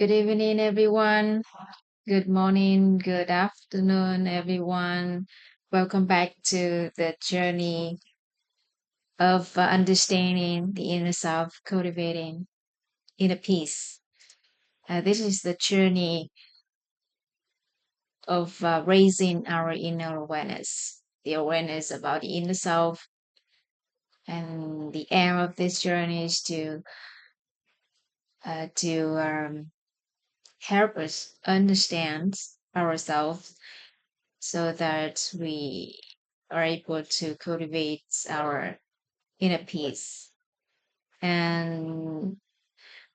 Good evening, everyone. Good morning, good afternoon, everyone. Welcome back to the journey of understanding the inner self, cultivating inner peace. This is the journey of raising our inner awareness, the awareness about the inner self. And the aim of this journey is to help us understand ourselves so that we are able to cultivate our inner peace and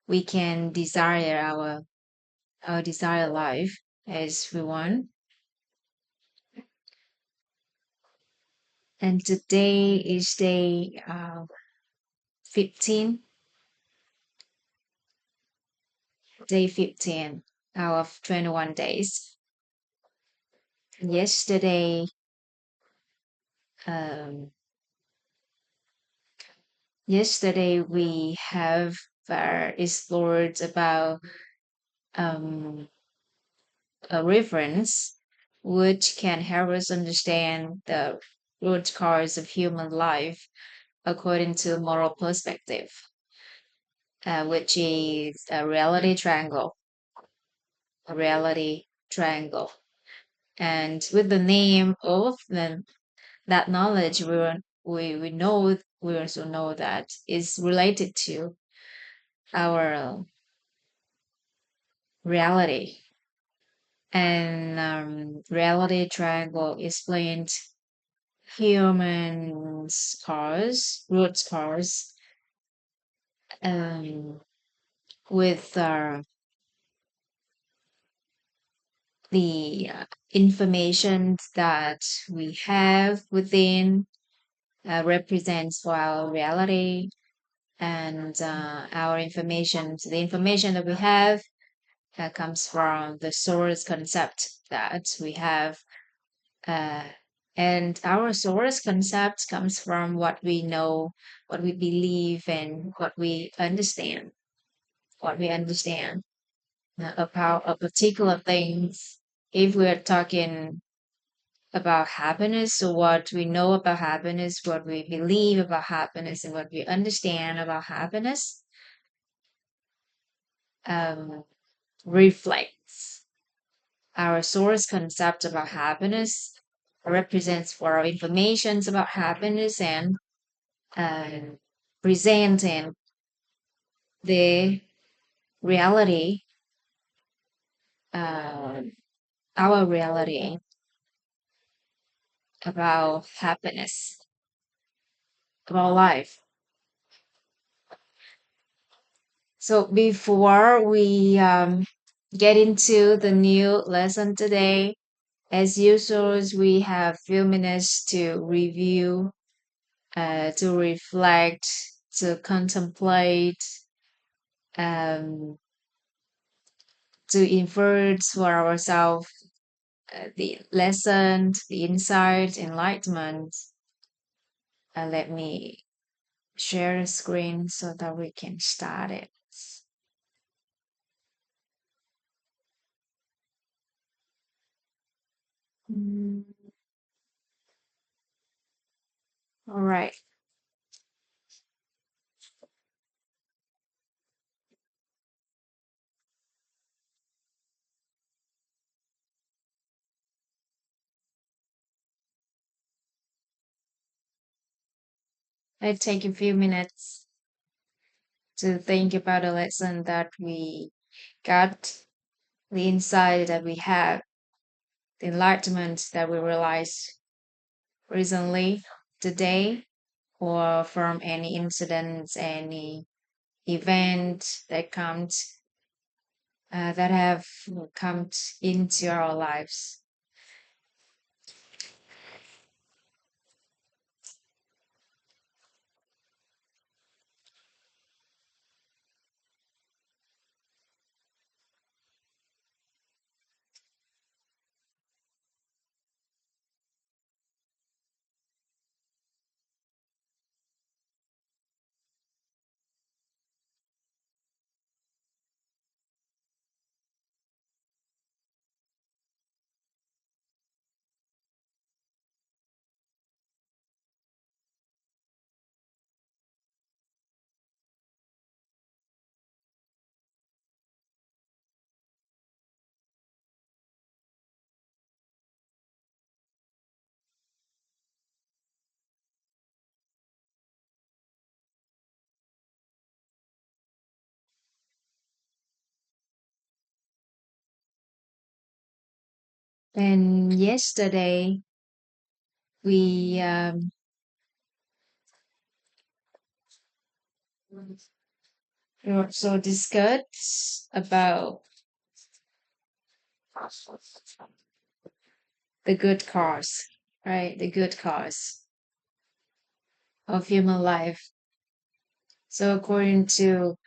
we can desire our desired life as we want. And today is day 15, day 15 out of 21 days. Yesterday, um, yesterday we have explored about um, a reference which can help us understand the root cause of human life according to moral perspective, which is a reality triangle. A reality triangle. And with the name of that knowledge, we know we also know that is related to our reality. And reality triangle explains humans cause root cause um, with the information that we have within represents for our reality and the information that we have comes from the source concept that we have uh, and our source concept comes from what we know, what we believe, and what we understand about a particular things. If we're talking about happiness, so what we know about happiness, what we believe about happiness, and what we understand about happiness um, reflects our source concept about happiness, represents for our informations about happiness, and um, presenting the reality, uh, our reality about happiness, about life. So before we get into the new lesson today, as usual, we have few minutes to review, to reflect, to contemplate, um, to infer for ourselves the lesson, the insight, enlightenment. Let me share the screen so that we can start it. Mm, all right. Let's take a few minutes to think about the lesson that we got, the insight that we have, the enlightenment that we realized recently, today, or from any incidents, any event that have come into our lives. And yesterday we also discussed about the good cause, right? The good cause of human life. So according to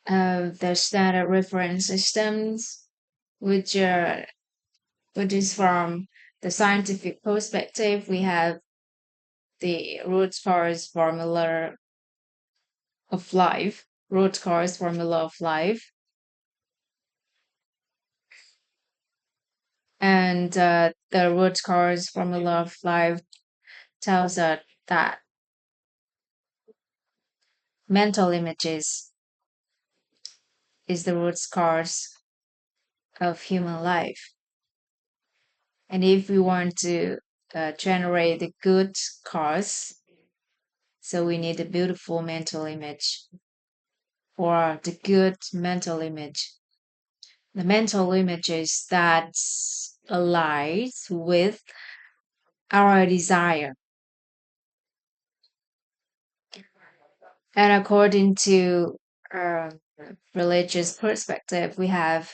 the standard reference systems, which which is from the scientific perspective, we have the root cause formula of life, root cause formula of life, and the root cause formula of life tells us that mental images is the root cause of human life. And if we want to generate the good cause, so we need a beautiful mental image or the good mental image. The mental images that aligns with our desire. And according to uh, religious perspective, we have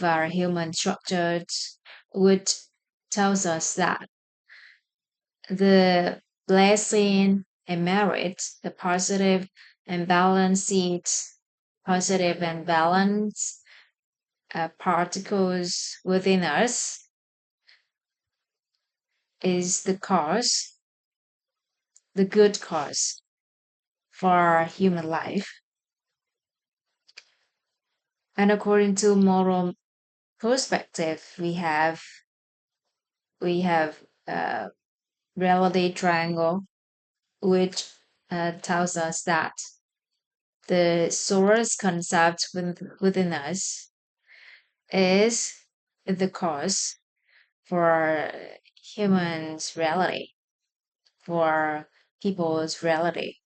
our human structures, which tells us that the blessing and merit, the positive and balanced particles within us is the cause, the good cause for human life. And according to moral perspective, we have reality triangle, which tells us that the source concept within us is the cause for humans' reality, for people's reality.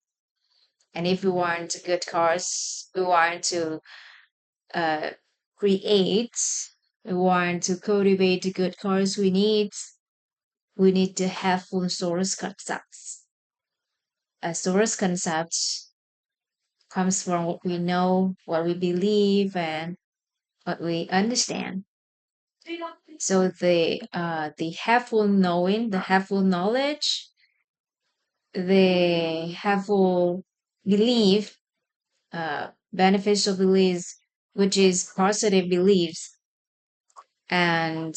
And if we want a good cause, we want to uh, create, we want to cultivate a good cause, we need to have full source concepts. A source concept comes from what we know, what we believe, and what we understand. So the helpful knowing, the helpful knowledge, the helpful belief, beneficial beliefs, which is positive beliefs, and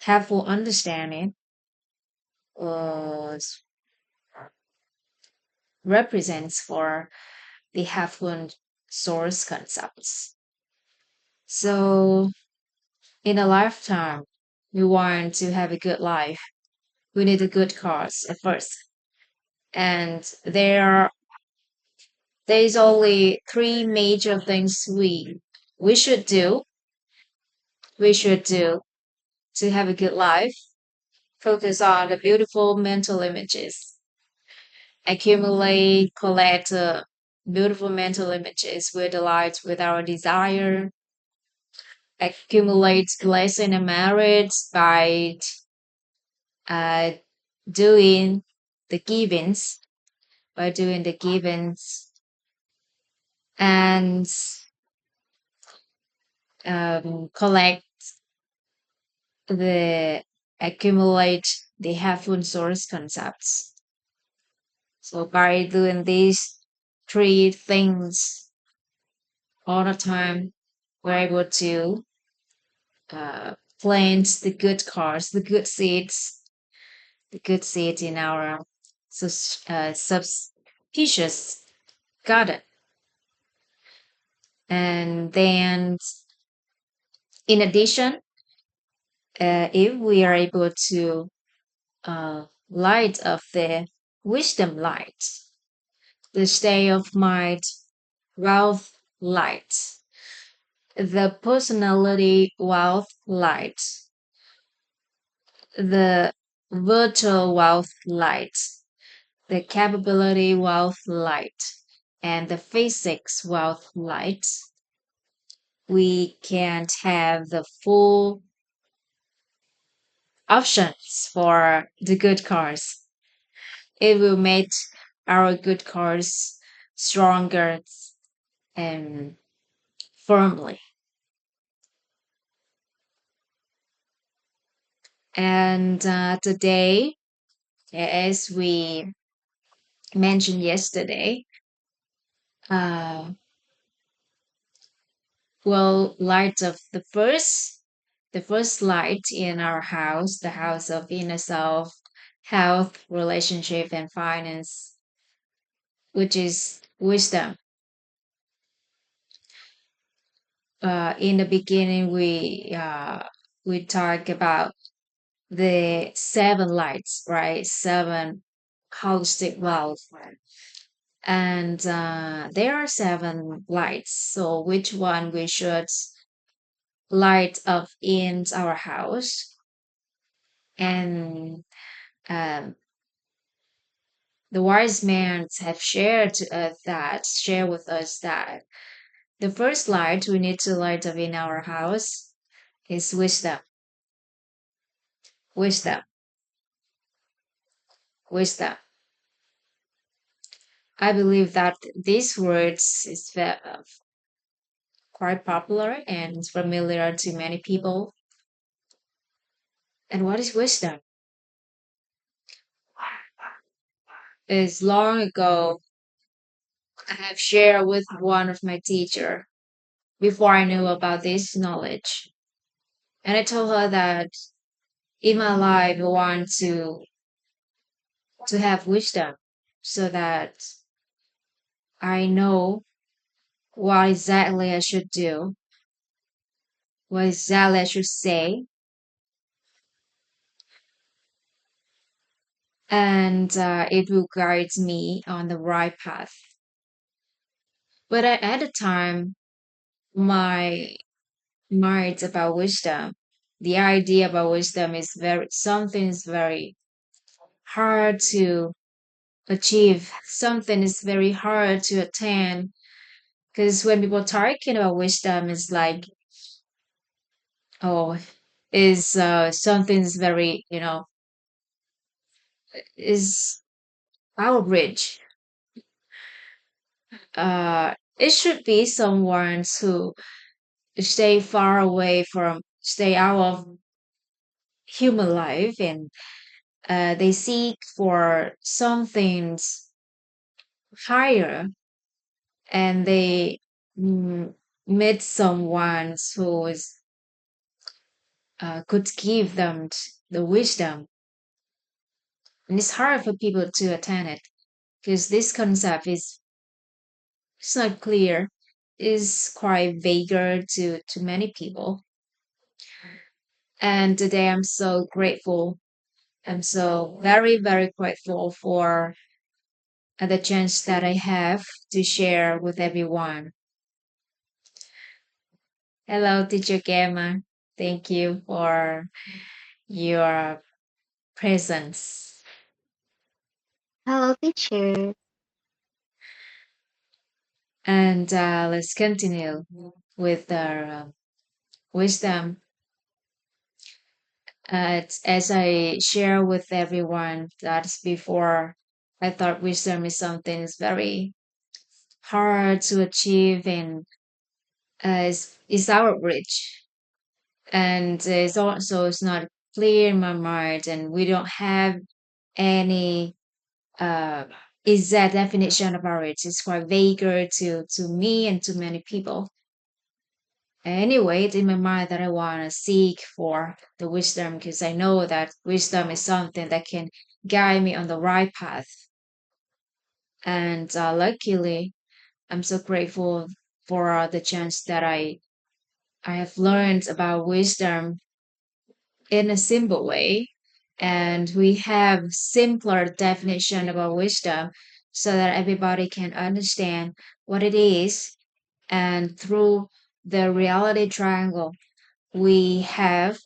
helpful understanding uh, represents for the helpful source concepts. So in a lifetime, we want to have a good life. We need a good cause at first. And there's only three major things we should do. We should do to have a good life. Focus on the beautiful mental images. Accumulate, collect beautiful mental images with delight with our desire. Accumulate blessing and merit by uh, doing the givings, and collect the accumulate the helpful source concepts. So by doing these three things all the time, we're able to plant the good cars, the good seeds in our subspecies garden. And then, in addition, if we are able to light of the wisdom light, the state of mind, wealth light, the personality wealth light, the virtual wealth light, the capability wealth light, and the physics wealth light, we can't have the full options for the good cars. It will make our good cars stronger and firmly. And today, as we mentioned yesterday, uh, we'll light up the first light in our house, the house of inner self, health, relationship, and finance, which is wisdom. In the beginning, we talk about the seven lights, right? Seven holistic wealth, and there are seven lights. So, which one we should light up in our house? And um, the wise men have share with us that the first light we need to light up in our house is wisdom, wisdom, wisdom. I believe that these words is quite popular and familiar to many people. And what is wisdom? Is long ago I have shared with one of my teacher before I knew about this knowledge. And I told her that in my life I want to have wisdom so that I know what exactly I should do, what exactly I should say, and it will guide me on the right path. But at the time, my mind about wisdom, the idea about wisdom is very something is very hard to achieve. Something is very hard to attain. Because when people talking about wisdom, it's like, oh, is something's very, is our bridge. It should be someone who stay out of human life, and they seek for something higher, and they mm, meet someone who is could give them the wisdom. And it's hard for people to attain it because this concept is it's not clear, is quite vaguer to many people. And today I'm so grateful. I'm so very, very grateful for the chance that I have to share with everyone. Hello, Teacher Gemma. Thank you for your presence. Hello, teacher. And let's continue with our wisdom. As I share with everyone that before, I thought wisdom is something is very hard to achieve and is our bridge. And it's also it's not clear in my mind, and we don't have any uh, exact definition about it. It's quite vaguer to me and to many people. Anyway, it's in my mind that I want to seek for the wisdom because I know that wisdom is something that can guide me on the right path. And luckily, I'm so grateful for the chance that I have learned about wisdom in a simple way. And we have simpler definition about wisdom so that everybody can understand what it is. And through the reality triangle, we have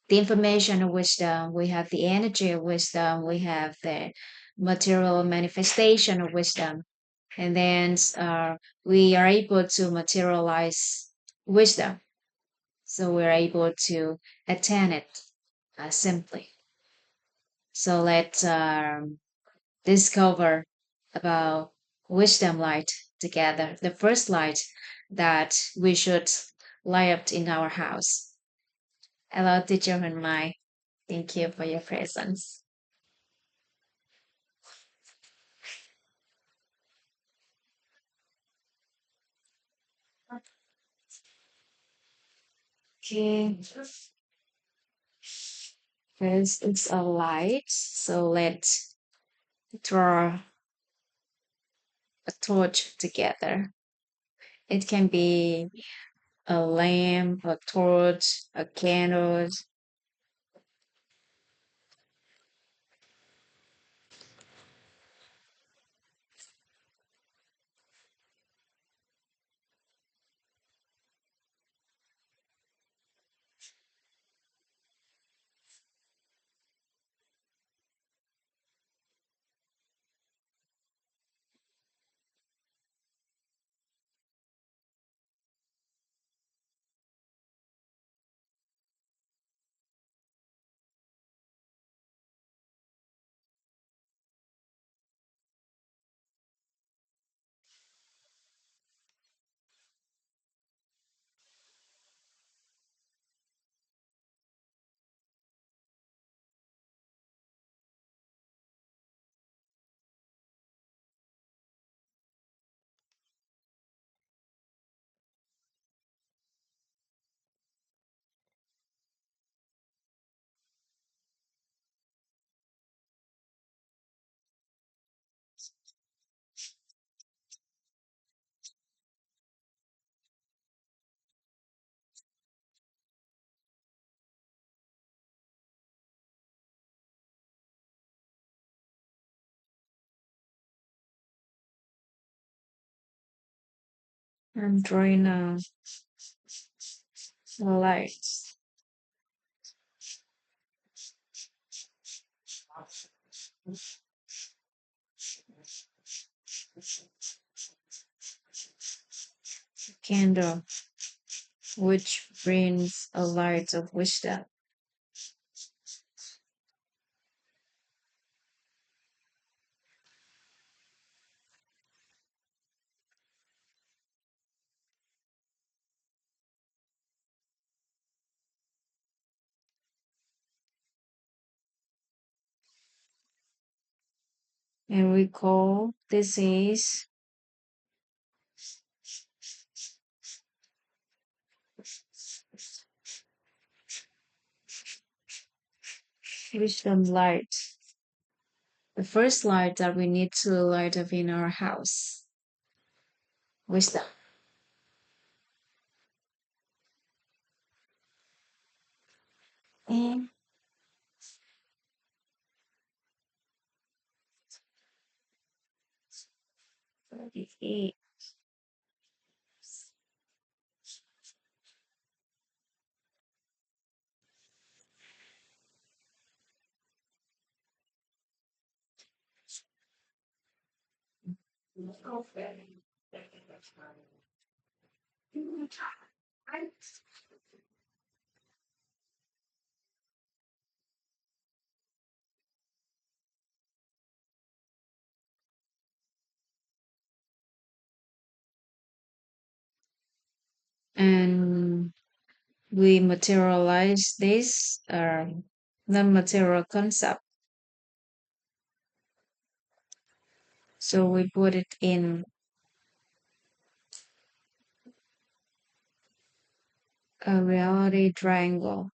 the information of wisdom, we have the energy of wisdom, we have the material manifestation of wisdom, and then we are able to materialize wisdom. So we're able to attain it simply. So let's discover about wisdom light together. The first light that we should light up in our house. Hello, teacher and Mai. Thank you for your presence. Okay, first it's a light. So let's draw a torch together. It can be a lamp, a torch, a candle. I'm drawing a light. Candle, which brings a light of wisdom. And recall this is wisdom light. The first light that we need to light up in our house. Wisdom. And 38. And we materialize this non-material concept. So we put it in a reality triangle.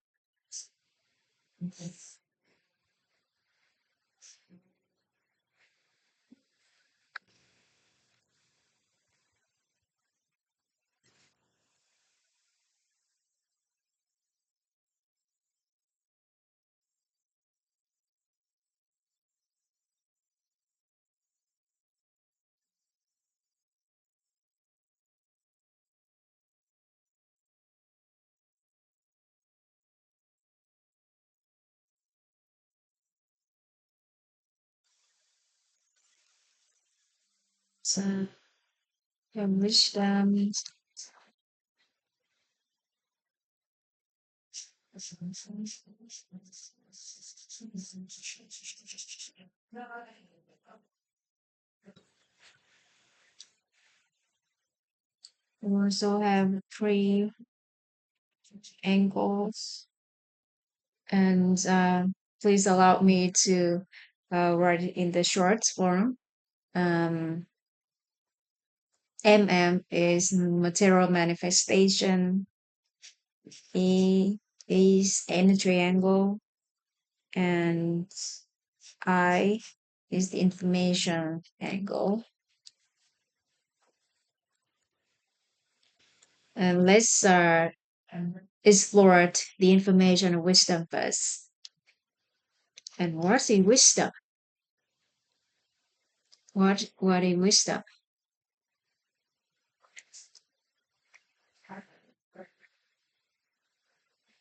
So the wisdom We also have three angles, and please allow me to write it in the short form. Um, is material manifestation, E is energy angle, and I is the information angle. And let's explore the information wisdom first. And what's in wisdom? What is wisdom?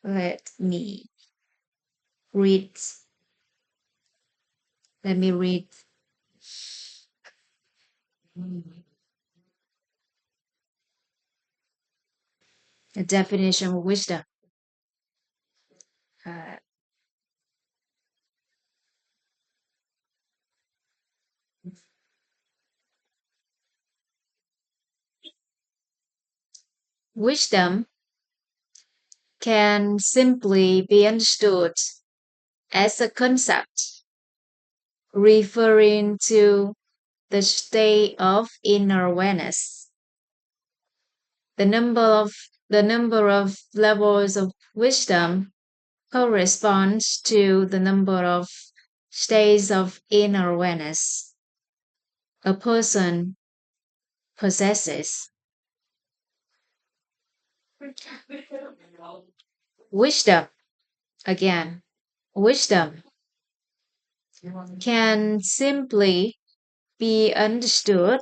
Let me read. Let me read the definition of wisdom. Uh, Wisdom can simply be understood as a concept referring to the state of inner awareness. The number of the number of levels of wisdom corresponds to the number of states of inner awareness a person possesses. Wisdom, again, wisdom can simply be understood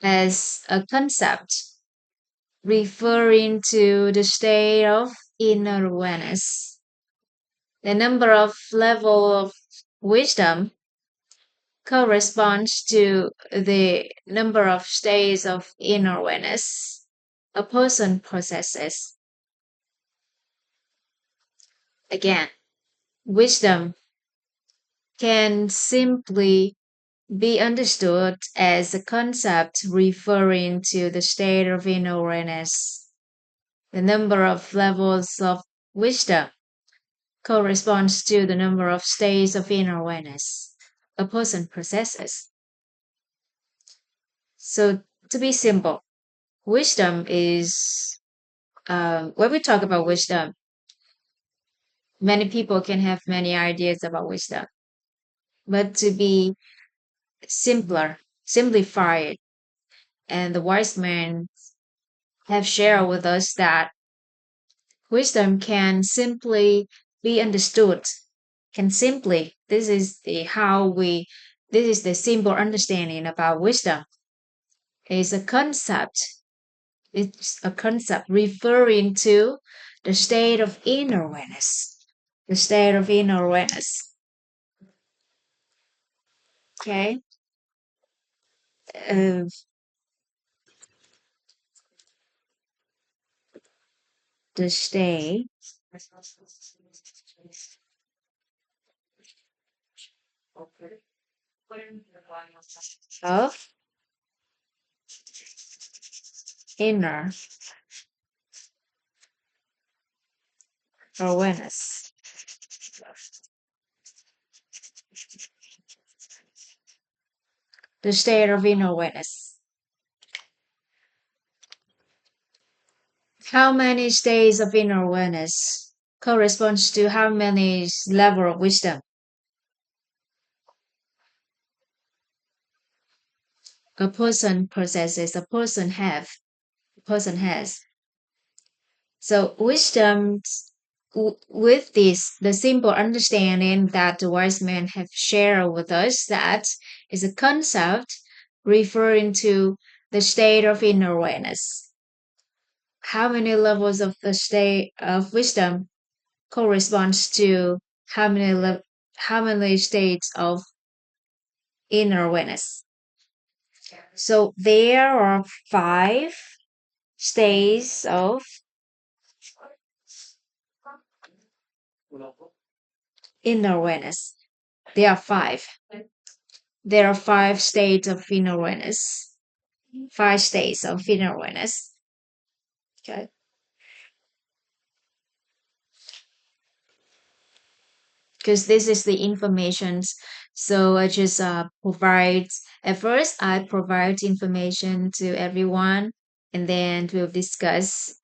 as a concept referring to the state of inner awareness. The number of level of wisdom corresponds to the number of states of inner awareness a person possesses. Again, wisdom can simply be understood as a concept referring to the state of inner awareness. The number of levels of wisdom corresponds to the number of states of inner awareness a person possesses. So, to be simple, wisdom is, when we talk about wisdom, many people can have many ideas about wisdom. But to be simpler, simplified, and the wise men have shared with us that wisdom can simply be understood. Can simply, this is the simple understanding about wisdom. It's a concept. It's a concept referring to the state of inner awareness. The state of inner awareness. Okay. Uh, the state of inner awareness. The state of inner awareness. How many states of inner awareness corresponds to how many level of wisdom a person possesses, a person has. So wisdom, with this, the simple understanding that the wise men have shared with us, that is a concept referring to the state of inner awareness. How many levels of the state of wisdom corresponds to how many states of inner awareness? So there are five states of inner awareness. There are five. There are five states of inner awareness. Five states of inner awareness. Okay. Because this is the information. So I just provide, at first, I provide information to everyone, and then we'll discuss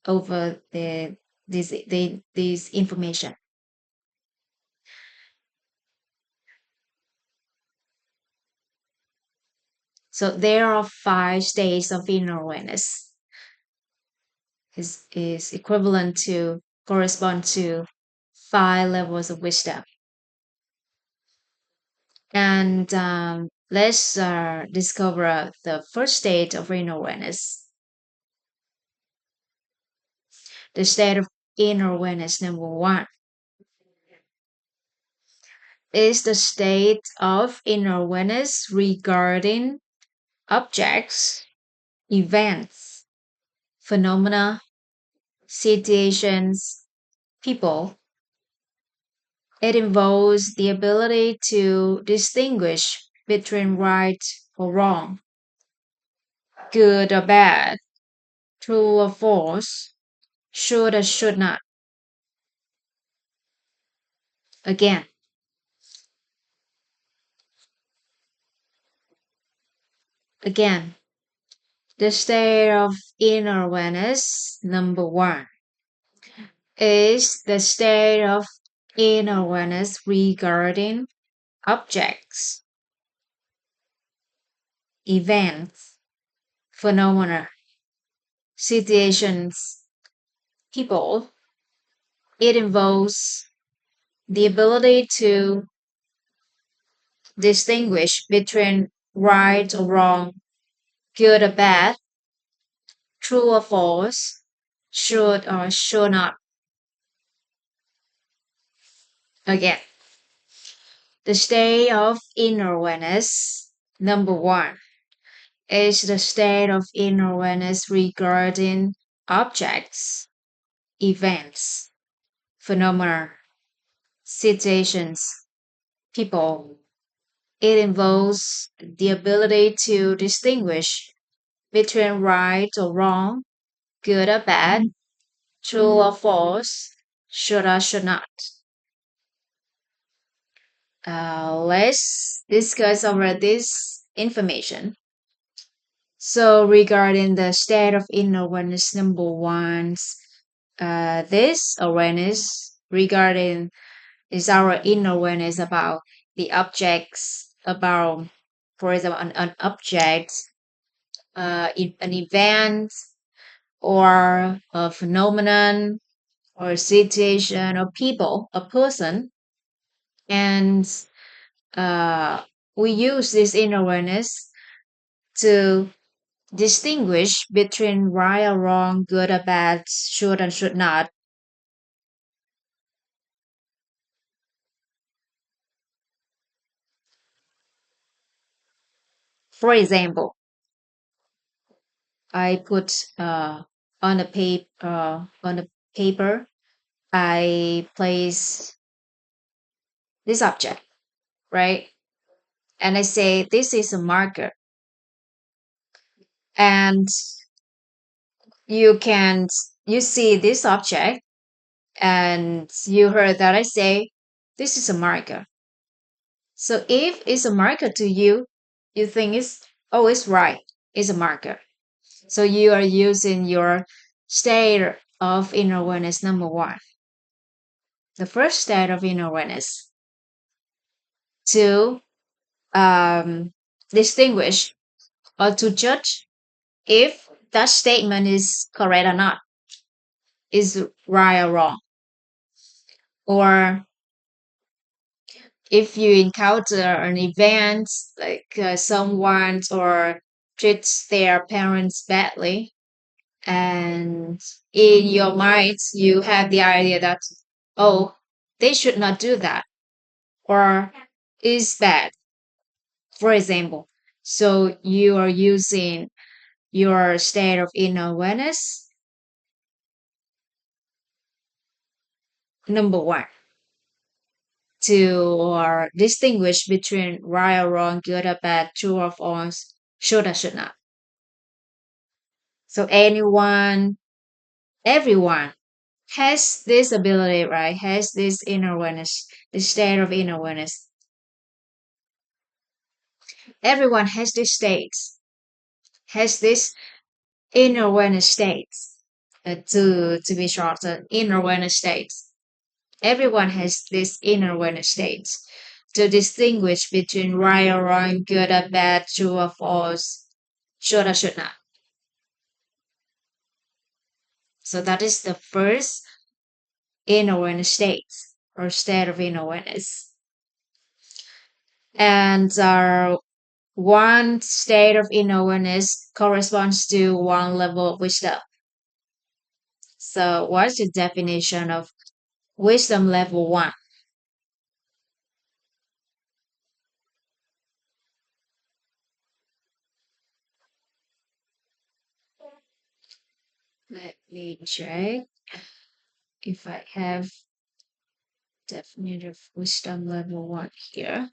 over this information. So there are five states of inner awareness. Is equivalent to correspond to five levels of wisdom. And let's discover the first state of inner awareness. The state of inner awareness number one is the state of inner awareness regarding objects, events, phenomena, situations, people. It involves the ability to distinguish between right or wrong, good or bad, true or false, should or should not. Again, again, the state of inner awareness number one is the state of inner awareness regarding objects, events, phenomena, situations, people. It involves the ability to distinguish between right or wrong, good or bad, true or false, should or should not. Again, the state of inner awareness, number one, is the state of inner awareness regarding objects, events, phenomena, situations, people. It involves the ability to distinguish between right or wrong, good or bad, true or false, should or should not. Let's discuss over this information. So, regarding the state of inner awareness, number one, this awareness regarding is our inner awareness about the objects, about, for example, an object, an event, or a phenomenon, or a situation, or people, a person, and we use this inner awareness to distinguish between right or wrong, good or bad, should and should not. For example, I put on a paper, I place this object, right? And I say this is a marker, and you can you see this object, and you heard that I say this is a marker. So if it's a marker to you, you think it's, oh, it's right, it's a marker. So you are using your state of inner awareness number one, the first state of inner awareness, to um, distinguish or to judge if that statement is correct or not, is right or wrong. Or if you encounter an event like someone or treats their parents badly, and in your mind you have the idea that, oh, they should not do that, or is bad, for example. So you are using your state of inner awareness number one. to distinguish between right or wrong, good or bad, true or false, should or should not. So everyone has this ability, right? Has this inner awareness, the state of inner awareness. Everyone has this state, has this inner awareness states. To be shorter, inner awareness states. Everyone has this inner awareness states to distinguish between right or wrong, good or bad, true or false, should or should not. So that is the first inner awareness state or state of inner awareness. And one state of inner awareness corresponds to one level of wisdom. So what's the definition of wisdom level one? Let me check if I have definition of wisdom level one here.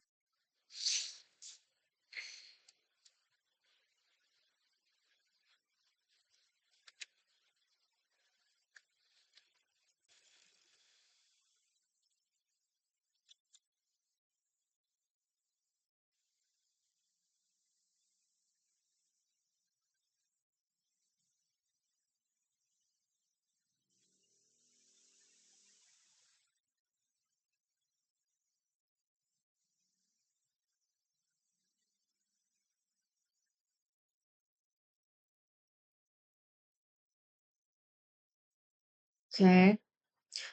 Okay.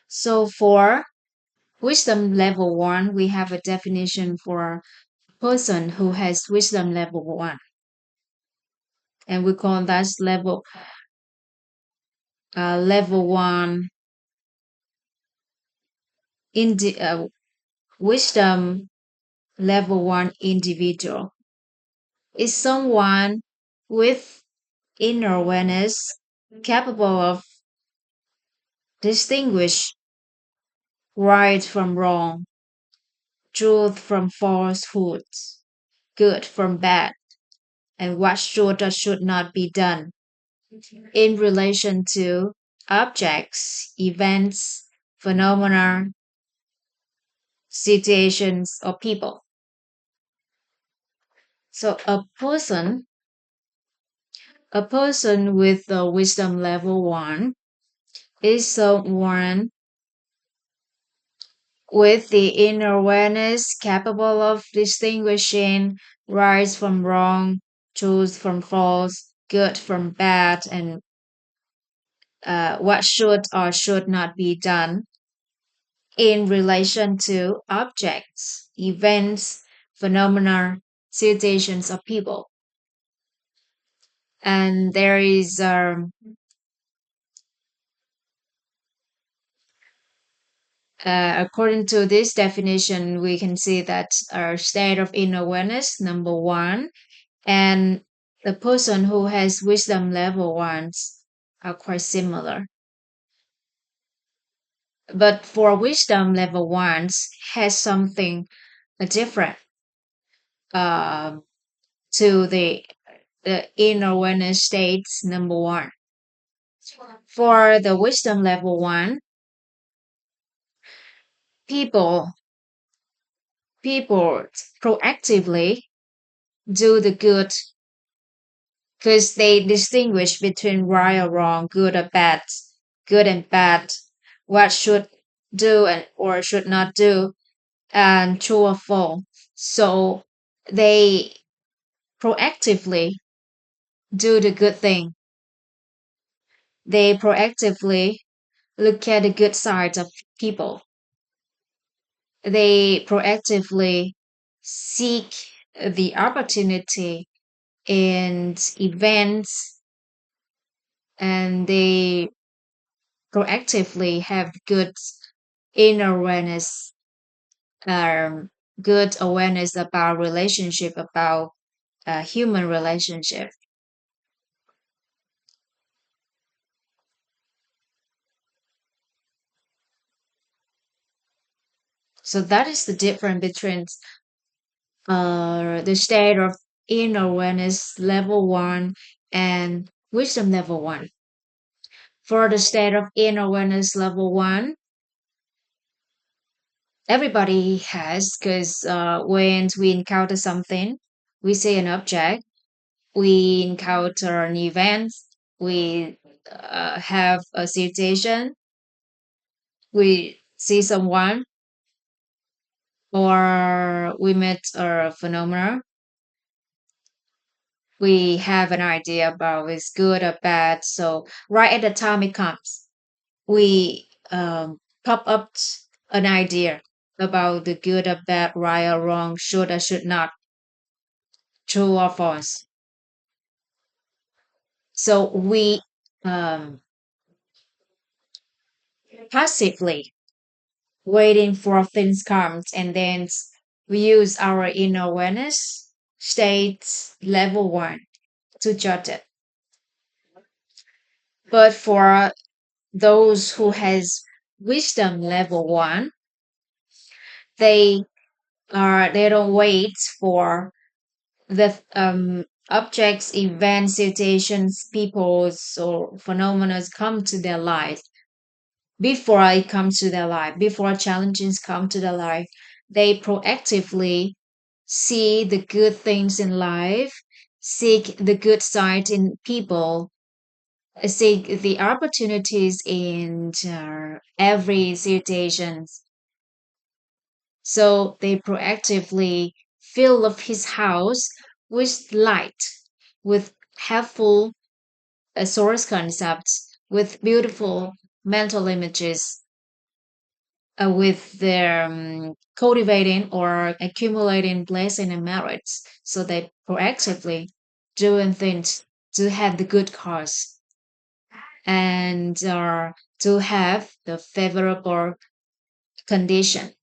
So for wisdom level one, we have a definition for person who has wisdom level one. And we call that level one in the wisdom level one individual is someone with inner awareness capable of distinguish right from wrong, truth from falsehood, good from bad, and what should or should not be done in relation to objects, events, phenomena, situations, or people. So a person with the wisdom level one is someone with the inner awareness capable of distinguishing right from wrong, truth from false, good from bad, and what should or should not be done in relation to objects, events, phenomena, situations, or people. And there is, according to this definition, we can see that our state of inner awareness, number one, and the person who has wisdom level ones are quite similar. But for wisdom level ones has something different um, to the inner awareness states number one. For the wisdom level one, people people proactively do the good because they distinguish between right or wrong, good or bad, good and bad, what should do and or should not do, and true or false. So they proactively do the good thing. They proactively look at the good sides of people. They proactively seek the opportunity and events, and they proactively have good inner awareness, um, good awareness about relationship, about human relationship. So that is the difference between the state of inner awareness level one and wisdom level one. For the state of inner awareness level one, everybody has, because when we encounter something, we see an object, we encounter an event, we have a situation, we see someone, or we met a phenomena, we have an idea about it's good or bad. So right at the time it comes, we pop up an idea about the good or bad, right or wrong, should or should not, true or false. So we um, passively waiting for things comes, and then we use our inner awareness state level one to judge it. But for those who has wisdom level one, they they don't wait for the objects, events, situations, peoples, or phenomena come to their life. Before it comes to their life, before challenges come to their life, they proactively see the good things in life, seek the good side in people, seek the opportunities in every situation. So they proactively fill up his house with light, with helpful source concepts, with beautiful mental images, with their cultivating or accumulating blessing and merits. So they proactively doing things to have the good cause and to have the favorable condition.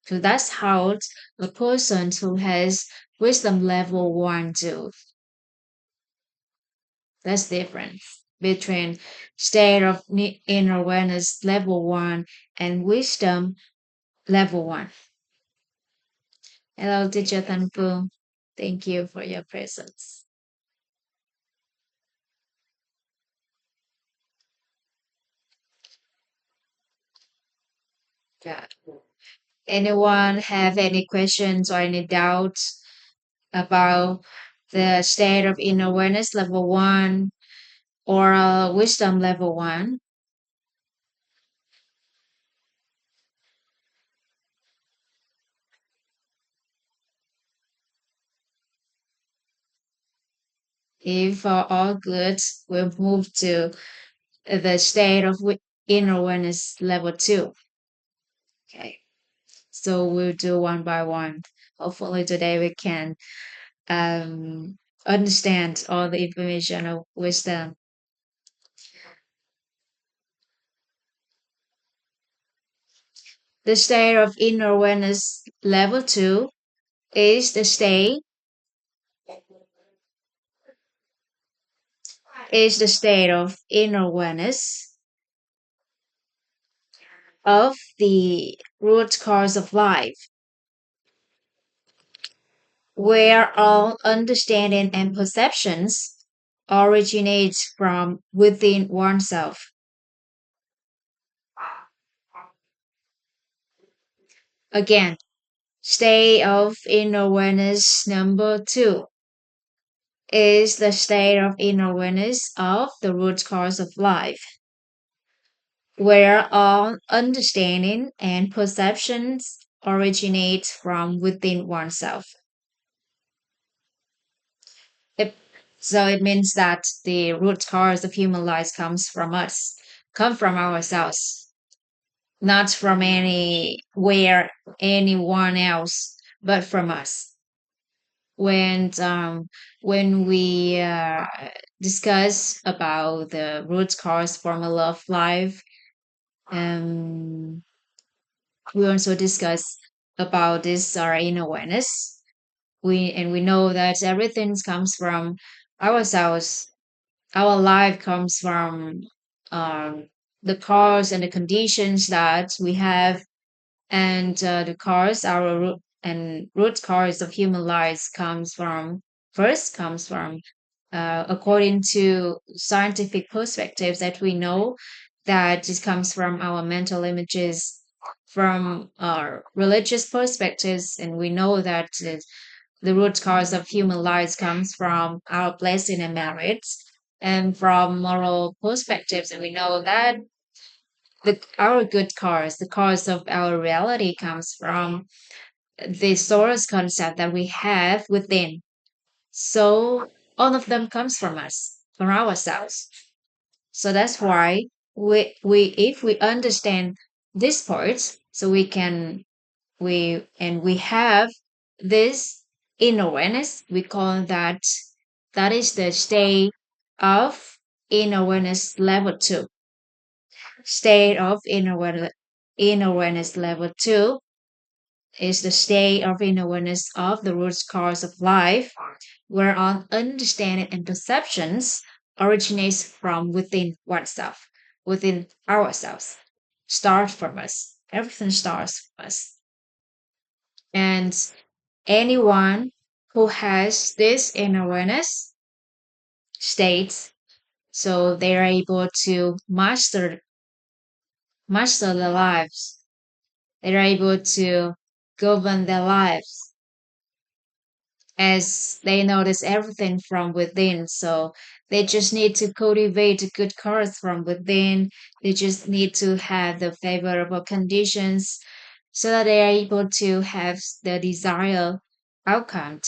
So that's how a person who has wisdom level one do. That's different between state of inner awareness level one and wisdom level one. Hello, teacher Tanpu. Thank you for your presence. Yeah. Anyone have any questions or any doubts about the state of inner awareness level one or wisdom level one? If all good, we'll move to the state of inner awareness level two. Okay, so we'll do one by one. Hopefully today we can um, understand all the information of wisdom. The state of inner awareness level two is the state of inner awareness of the root cause of life, where all understanding and perceptions originate from within oneself. Again, state of inner awareness number two is the state of inner awareness of the root cause of life, where all understanding and perceptions originate from within oneself. It, so it means that the root cause of human life comes from us, come from ourselves, not from anywhere, anyone else, but from us. When we discuss about the root cause formula of life, um, we also discuss about this our inner awareness. We know that everything comes from ourselves. Our life comes from um, the cause and the conditions that we have, and the cause, our root cause of human lives comes from according to scientific perspectives, that we know that it comes from our mental images, from our religious perspectives, and we know that the root cause of human lives comes from our blessing and merits, and from moral perspectives, and we know that our good cause, the cause of our reality, comes from the source concept that we have within. So all of them comes from us, from ourselves. So that's why we if we understand this part, so we have this inner awareness. We call that is the state of inner awareness level two. State of inner awareness level two is the state of inner awareness of the root cause of life, where all understanding and perceptions originates from within oneself, within ourselves, start from us. Everything starts from us. And anyone who has this inner awareness states, so they're able to master their lives. They're able to govern their lives, as they notice everything from within. So they just need to cultivate good courage from within. They just need to have the favorable conditions so that they are able to have the desired outcome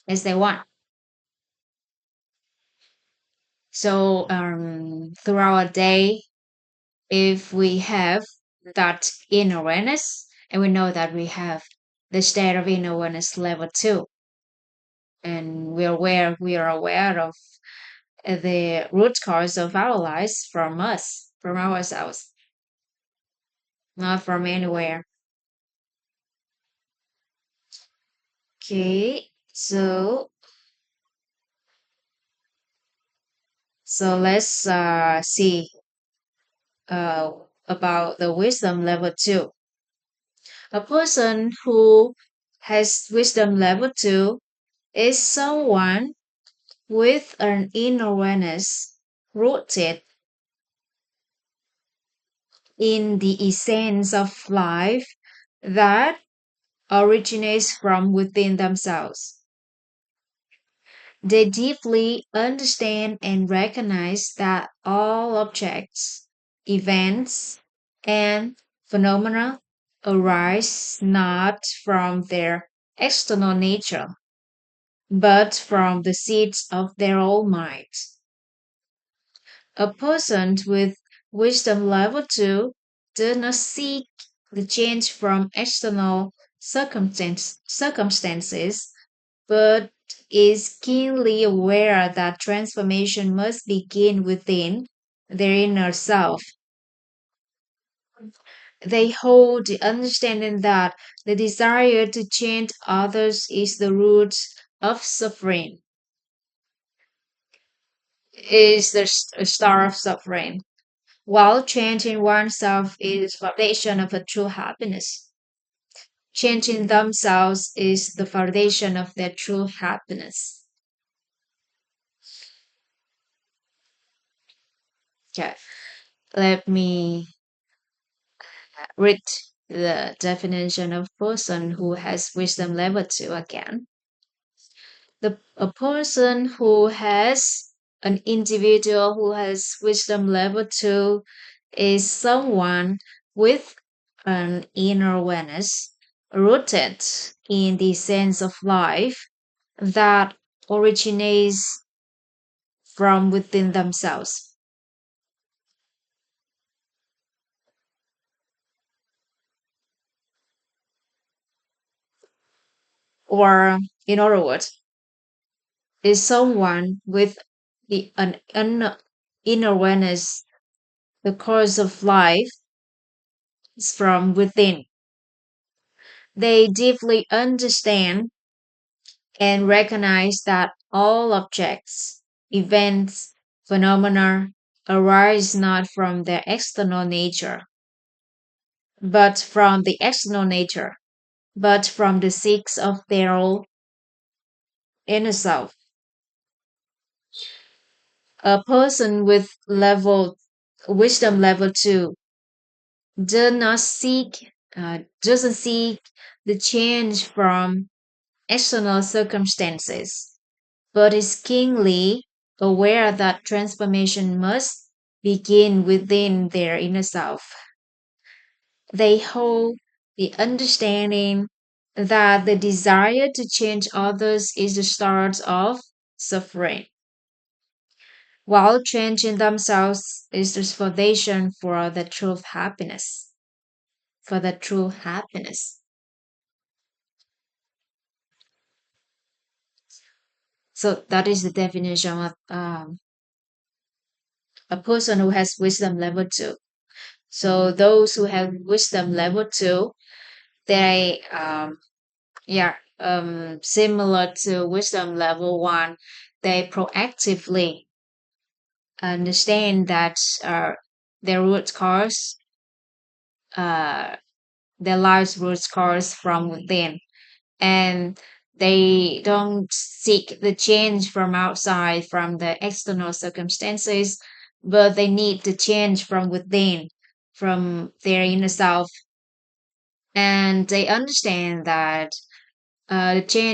as they want. So throughout a day, if we have that inner awareness, and we know that we have the state of inner awareness level two, and we are aware of the root cause of our lives from us, from ourselves, not from anywhere. Okay, so let's see uh, about the wisdom level two. A person who has wisdom level two is someone with an inner awareness rooted in the essence of life that originates from within themselves. They deeply understand and recognize that all objects, events, and phenomena arise not from their external nature, but from the seeds of their own minds. A person with wisdom level two does not seek the change from external circumstances, but is keenly aware that transformation must begin within their inner self. They hold the understanding that the desire to change others is the root of suffering, is the star of suffering, while changing oneself is the foundation of a true happiness. Changing themselves is the foundation of their true happiness. Okay, let me read the definition of person who has wisdom level two again. A person who has an individual who has wisdom level two is someone with an inner awareness rooted in the sense of life that originates from within themselves. Or, in other words, is someone with an inner awareness, the course of life is from within. They deeply understand and recognize that all objects, events, Phenomena arise not from their external nature, but from the external nature, but from the seeks of their own inner self. A person with level wisdom level 2 does not seek doesn't seek the change from external circumstances, but is keenly aware that transformation must begin within their inner self. They hold the understanding that the desire to change others is the start of suffering, while changing themselves is the foundation for the true happiness. For the true happiness. So that is the definition of a person who has wisdom level 2. So those who have wisdom level 2, they similar to wisdom level 1, they proactively understand that uh, their root cause, uh, their life's root cause from within, and they don't seek the change from outside, from the external circumstances, but they need to change from within, from their inner self. And they understand that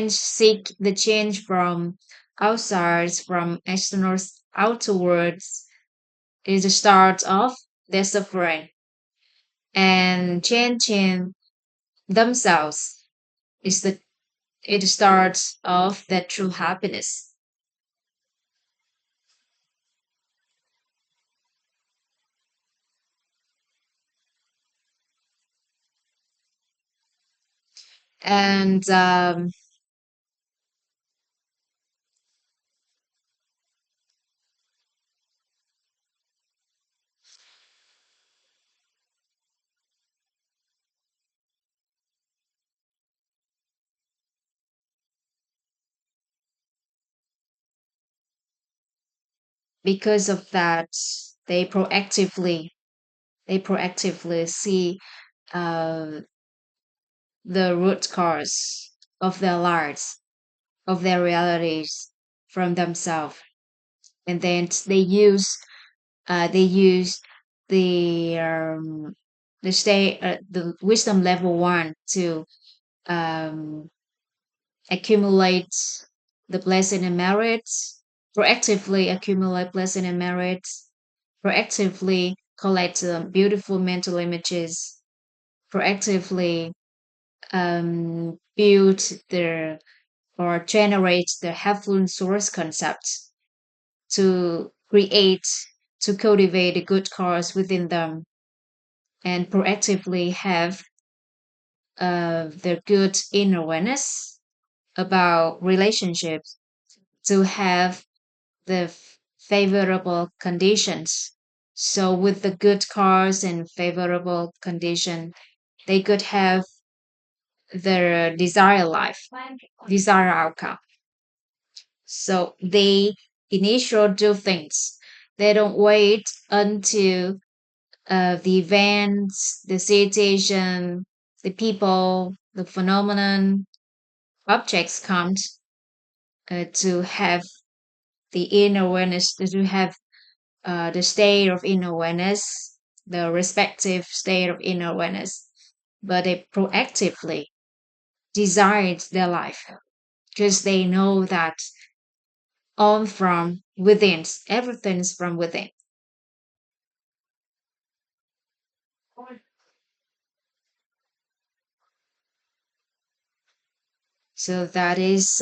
seek the change from outside, from external outwards, is the start of their suffering. And changing themselves is the it starts of that true happiness. And because of that, they proactively they proactively see uh, the root cause of their lives, of their realities from themselves, and then they use the the wisdom level 1 to um, accumulate the blessing and merits, proactively accumulate blessing and merits, proactively collect beautiful mental images, proactively build their or generate the helpful source concepts to create, to cultivate a good cause within them, and proactively have their good inner awareness about relationships, to have the favorable conditions. So, with the good cars and favorable condition, they could have their desired life, desired outcome. So, they initially do things. They don't wait until the events, the situation, the people, the phenomenon, objects comes to have the inner awareness, to have the state of inner awareness, the respective state of inner awareness, but they proactively desired their life because they know that all from within, everything's from within. So that is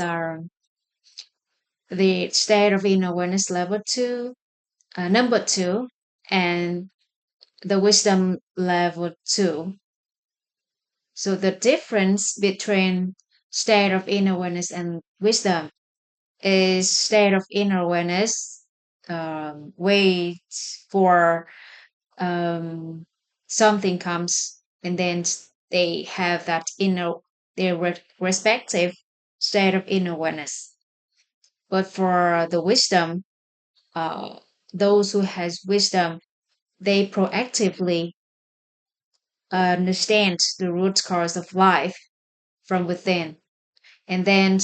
the state of inner awareness level 2, number 2, and the wisdom level 2. So the difference between state of inner awareness and wisdom is state of inner awareness waits for um, something comes, and then they have that inner their respective state of inner awareness. But for the wisdom, those who has wisdom, they proactively understand the root cause of life from within, and then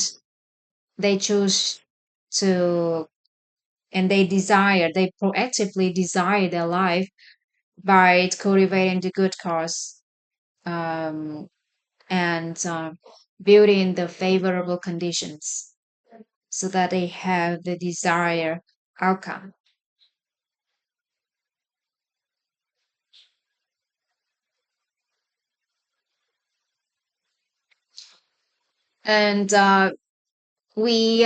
they choose to and they proactively desire their life by cultivating the good cause, um, and building the favorable conditions so that they have the desired outcome. And we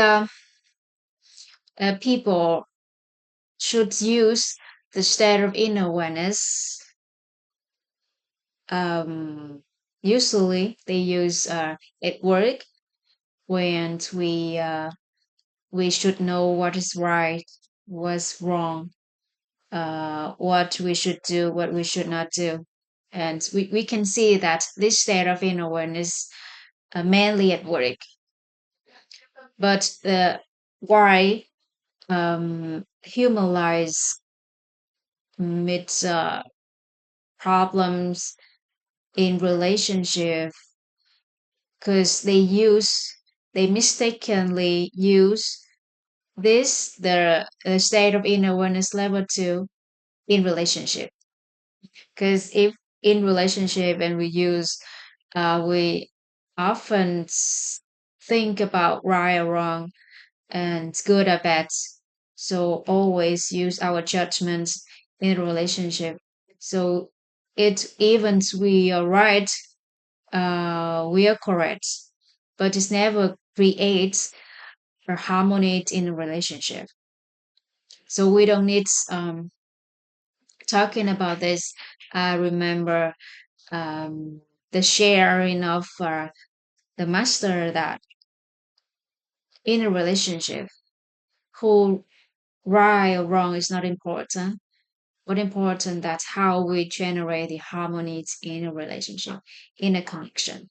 people should use the state of inner awareness. Um, Usually, they use at work when we should know what is right, what's wrong, what we should do, what we should not do. And we can see that this state of inner awareness mainly at work. But why human lives meet problems in relationship because they mistakenly use the state of inner awareness level 2 in relationship. Because if in relationship and we often think about right or wrong and good or bad, so always use our judgments in a relationship. So it even we are right, we are correct, but it never creates a harmony in a relationship. So we don't need talking about this. I remember um, the sharing of the master that in a relationship, who right or wrong is not important. What important that's how we generate the harmonies in a relationship, in a connection.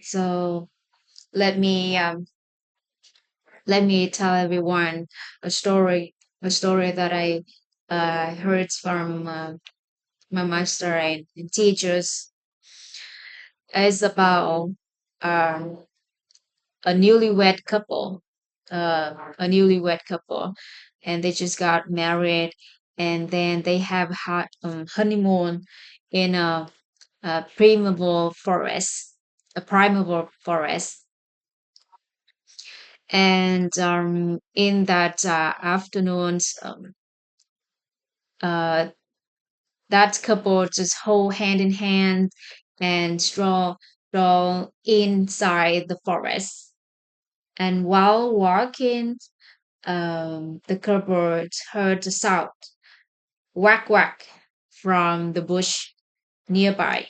So let me um, let me tell everyone a story, a story that I heard from my master and teachers. It's about um, a newlywed couple, and they just got married, and then they have had honeymoon in a primeval forest, and in that afternoons, uh, that couple just hold hand in hand and stroll inside the forest. And while walking, the couple heard a sound, whack whack, from the bush nearby.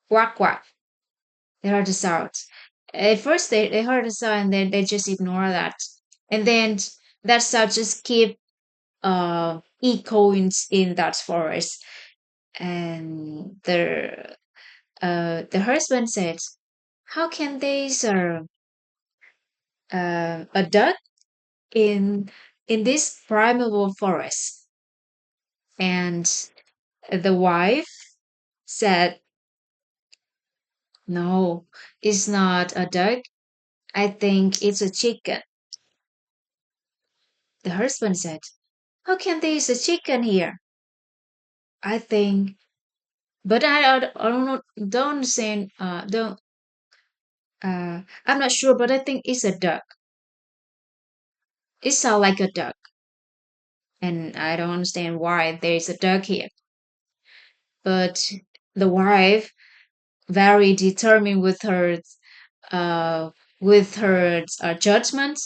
Whack whack. They heard the sound. At first, they heard the sound and then they just ignore that. And then that sound just keep echoing in that forest. And the husband said, "How can they serve a duck in this primeval forest?" And the wife said, "No, it's not a duck. I think it's a chicken." The husband said, "How can there is a chicken here?" I think, but I don't know, don't say, don't, I'm not sure, but I think it's a duck. It sounds like a duck, and I don't understand why there is a duck here. But the wife, very determined uh, with her judgment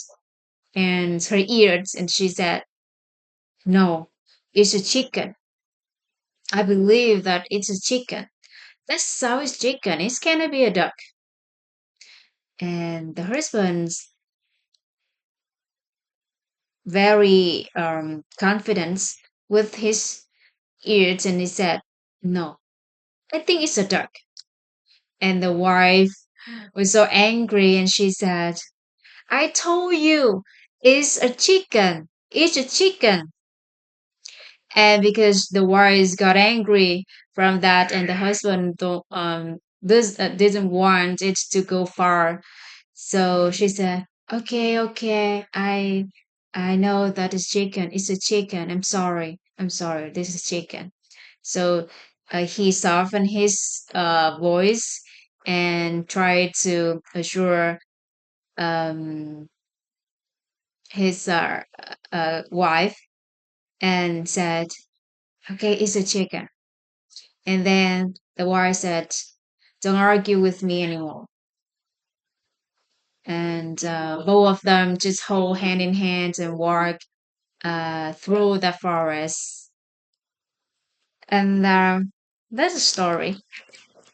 and her ears, and she said, "No, it's a chicken. I believe that it's a chicken. That's how it's chicken. It cannot be a duck." And the husband's very confident with his ears, and he said, "No, I think it's a duck." And the wife was so angry, and she said, I told you, it's a chicken. It's a chicken. And because the wife got angry from that, and the husband don't, this didn't want it to go far, so she said, "Okay, okay, I know that is chicken. It's a chicken. I'm sorry. I'm sorry. This is chicken." So he softened his voice and tried to assure um, his wife and said, "Okay, it's a chicken." And then the wife said, "Don't argue with me anymore." And both of them just hold hand in hand and walk through the forest. And that's a story.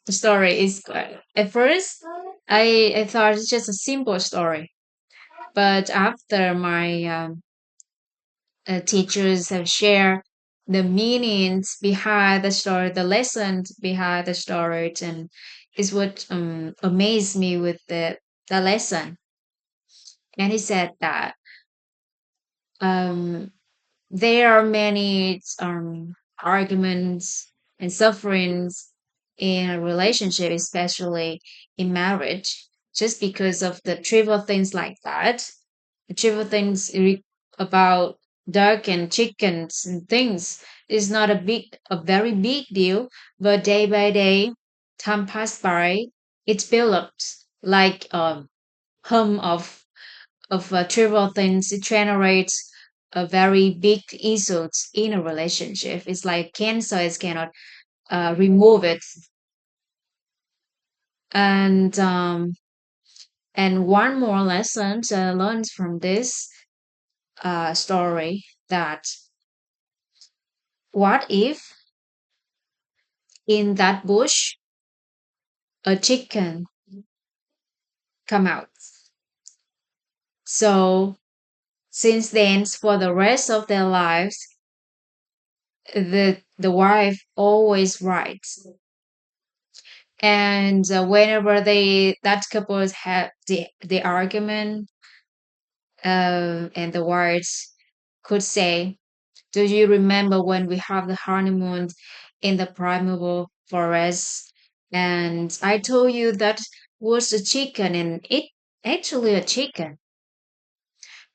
The story is at first I thought it's just a simple story, but after my teachers have shared the meanings behind the story, the lessons behind the story, and is what amazed me with the lesson. And he said that um, there are many arguments and sufferings in a relationship, especially in marriage, just because of the trivial things like that. The trivial things about duck and chickens and things is not a very big deal, but day by day, time passed by, it builds like a hum of trivial things. It generates a very big issues in a relationship. It's like cancer is cannot remove it. And one more lesson I learned from this story, that what if in that bush a chicken come out? So since then, for the rest of their lives, the wife always writes. And whenever they that couples have the argument, and the words could say, "Do you remember when we have the honeymoon in the primeval forest? And I told you that was a chicken, and it actually a chicken."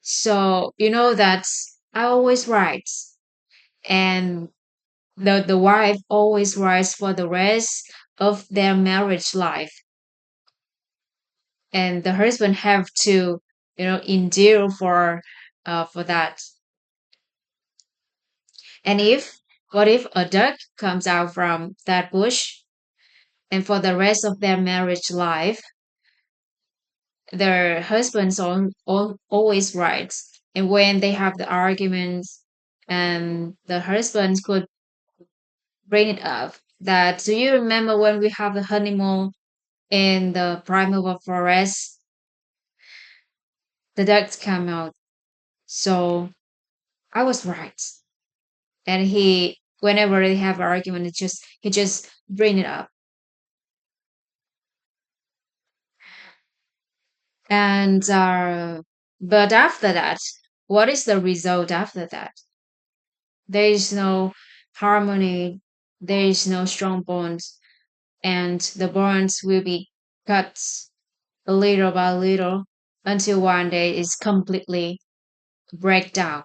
So you know that I always write, and the wife always writes for the rest of their marriage life, and the husband have to endure for that. And if what if a duck comes out from that bush, and for the rest of their marriage life their husbands always right, and when they have the arguments, and the husbands could bring it up that, "Do you remember when we have the honeymoon in the primeval forest?" The ducks come out. So I was right. And he, whenever they have an argument, he just bring it up. And but after that, what is the result after that? There is no harmony, there is no strong bonds, and the bonds will be cut little by little until one day is completely break down.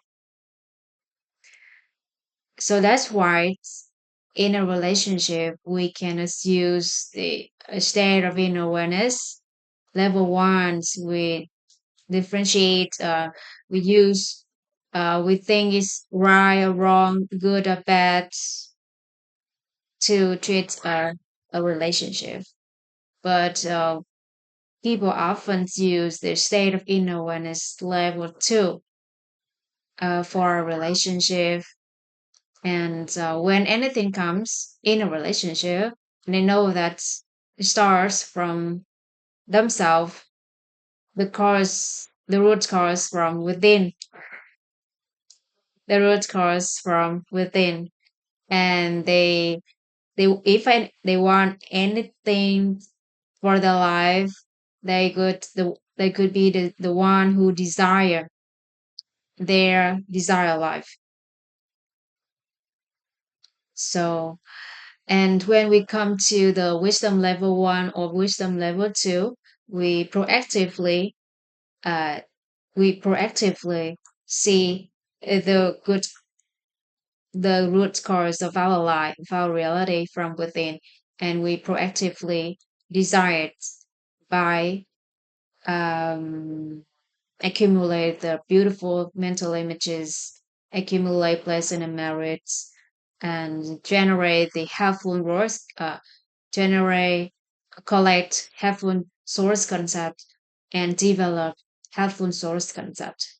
So that's why in a relationship we can use the state of inner awareness. Level ones we differentiate, we use, we think is right or wrong, good or bad, to treat a relationship. But people often use the state of inner awareness level two for a relationship. And when anything comes in a relationship, they know that it starts from themselves. The root cause from within. The root cause from within, and they if they want anything for their life, they could be the one who desire their desire life. So, and when we come to the wisdom level 1 or wisdom level 2, we proactively uh, we proactively see the root cause of our life, of our reality from within, and we proactively desire it by accumulate the beautiful mental images, accumulate pleasant and merits, and generate the helpful words, generate, collect helpful source concept, and develop helpful source concept.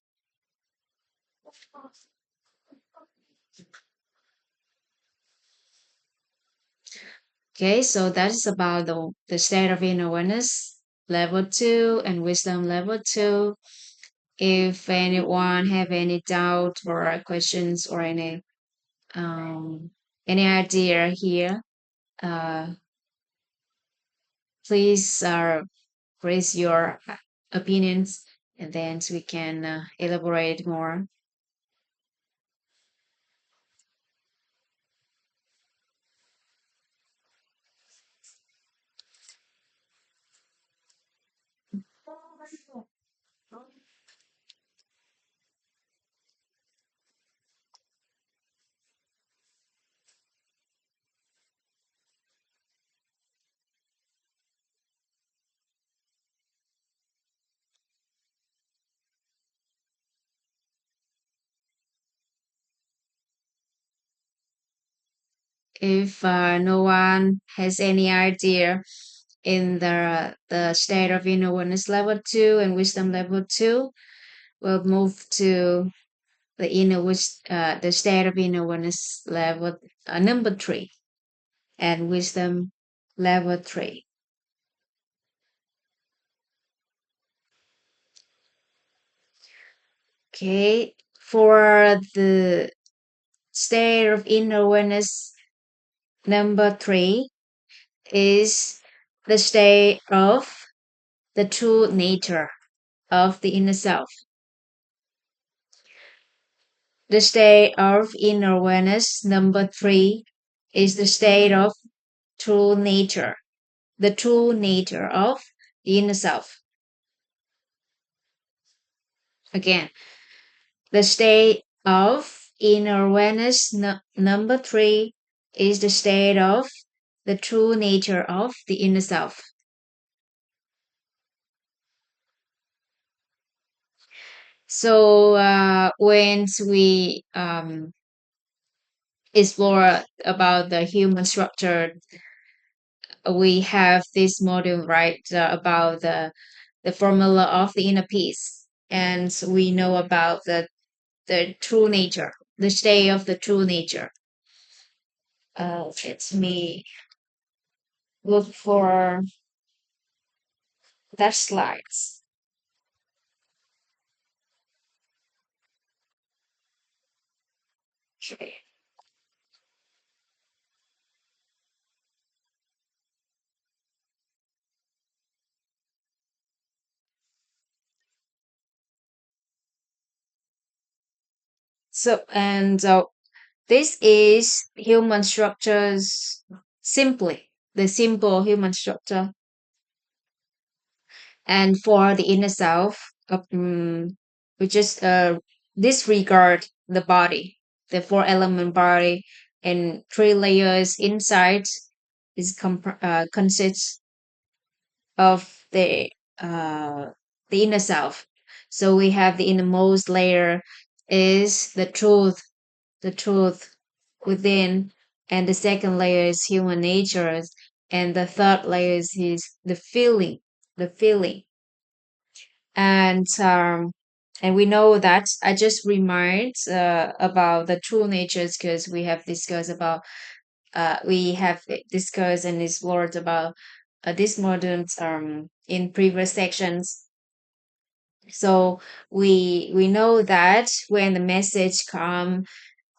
Okay, so that is about the state of inner awareness level 2 and wisdom level 2. If anyone have any doubt or questions or any idea here, uh, please raise your opinions and then we can elaborate more. If no one has any idea in the state of inner awareness level 2 and wisdom level 2, we'll move to the state of inner awareness level number 3 and wisdom level 3. Okay, for the state of inner awareness number 3 is the state of the true nature of the inner self. The state of inner awareness number 3 is the state of true nature, the true nature of the inner self. Again, the state of inner awareness number 3 is the state of the true nature of the inner self. So when we explore about the human structure, we have this module right about the formula of the inner peace, and we know about the true nature, the state of the true nature. Let me look for that slides. Okay. So and this is human structures simply, the simple human structure. And for the inner self, we just disregard the body, the four element body, and three layers inside consists of the inner self. So we have the innermost layer is the truth within, and the second layer is human nature, and the third layer is the feeling, and we know that I just remind about the true natures because we have discussed and explored about this modern in previous sections. So we know that when a message come,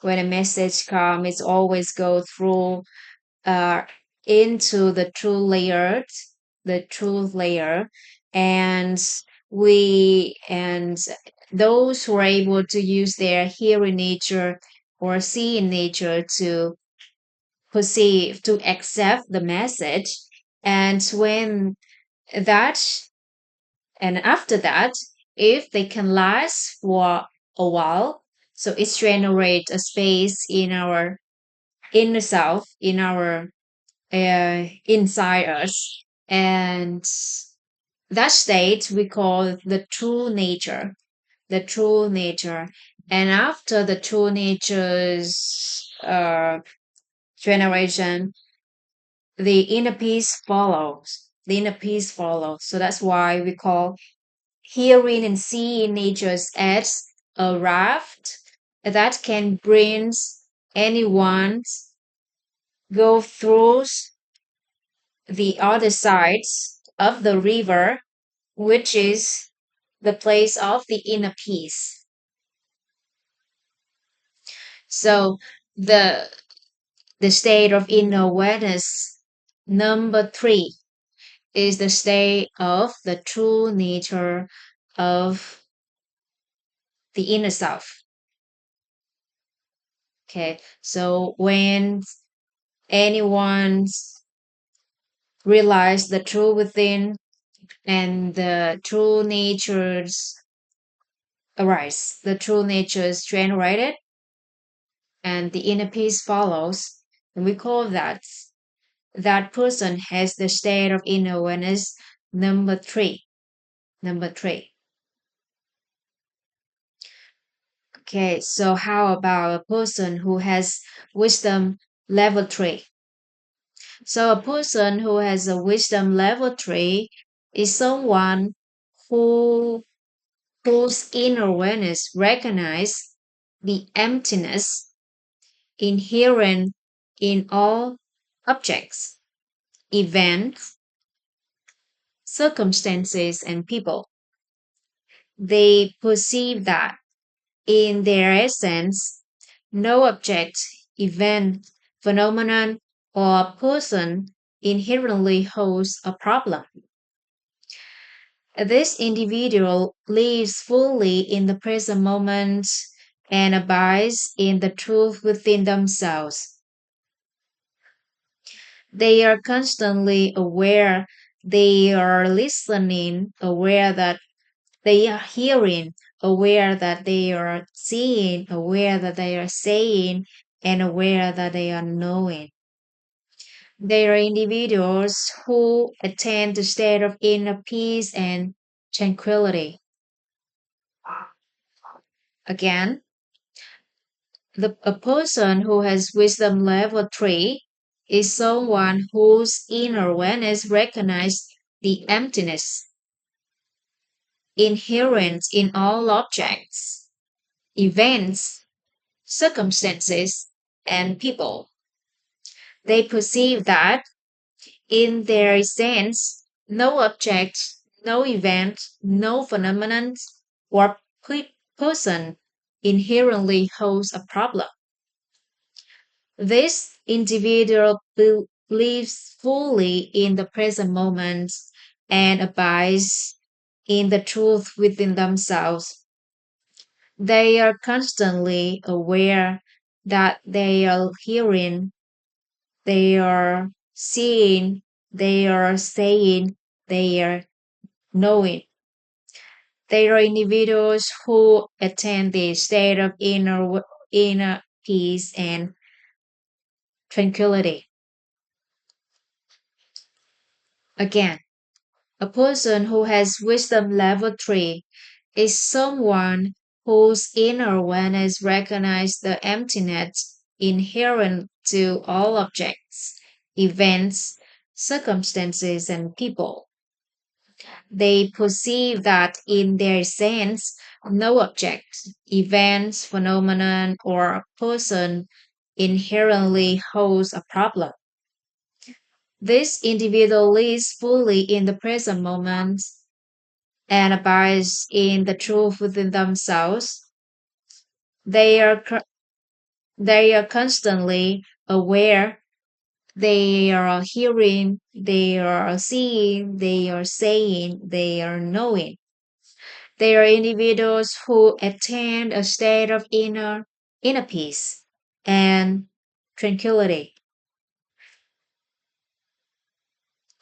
it's always go through uh into the true layer, and we and those who are able to use their hearing nature or seeing nature to perceive, to accept the message. And when that, and after that, if they can last for a while, so it generates a space in our inner self, in our inside us. And that state we call the true nature, the true nature. And after the true nature's generation, the inner peace follows. The inner peace follows. So that's why we call hearing and seeing natures as a raft that can bring anyone go through the other sides of the river, which is the place of the inner peace. So the the state of inner awareness number three is the state of the true nature of the inner self. Okay, so when anyone realize the true within and the true natures arise, the true natures generated, and the inner peace follows, and we call that person has the state of inner awareness number three. Number three. Okay, so how about a person who has wisdom level three? So a person who has a wisdom level three is someone who whose inner awareness recognize the emptiness inherent in all objects, events, circumstances, and people. They perceive that in their essence, no object, event, phenomenon, or person inherently holds a problem. This individual lives fully in the present moment and abides in the truth within themselves. They are constantly aware, they are listening, aware that they are hearing, aware that they are seeing, aware that they are saying, and aware that they are knowing. They are individuals who attain the state of inner peace and tranquility. Again, a person who has wisdom level 3 is someone whose inner awareness recognizes the emptiness inherent in all objects, events, circumstances, and people. They perceive that in their sense, no object, no event, no phenomenon, or person inherently holds a problem. This individual lives fully in the present moment and abides in the truth within themselves. They are constantly aware that they are hearing, they are seeing, they are saying, they are knowing. They are individuals who attain the state of inner peace and tranquility. Again, a person who has wisdom level 3 is someone whose inner awareness recognizes the emptiness inherent to all objects, events, circumstances, and people. They perceive that in their sense, no object, event, phenomenon, or person inherently holds a problem. This individual lives fully in the present moment and abides in the truth within themselves. They are, they are constantly aware They are hearing, they are seeing, they are saying, they are knowing. They are individuals who attain a state of inner peace and tranquility.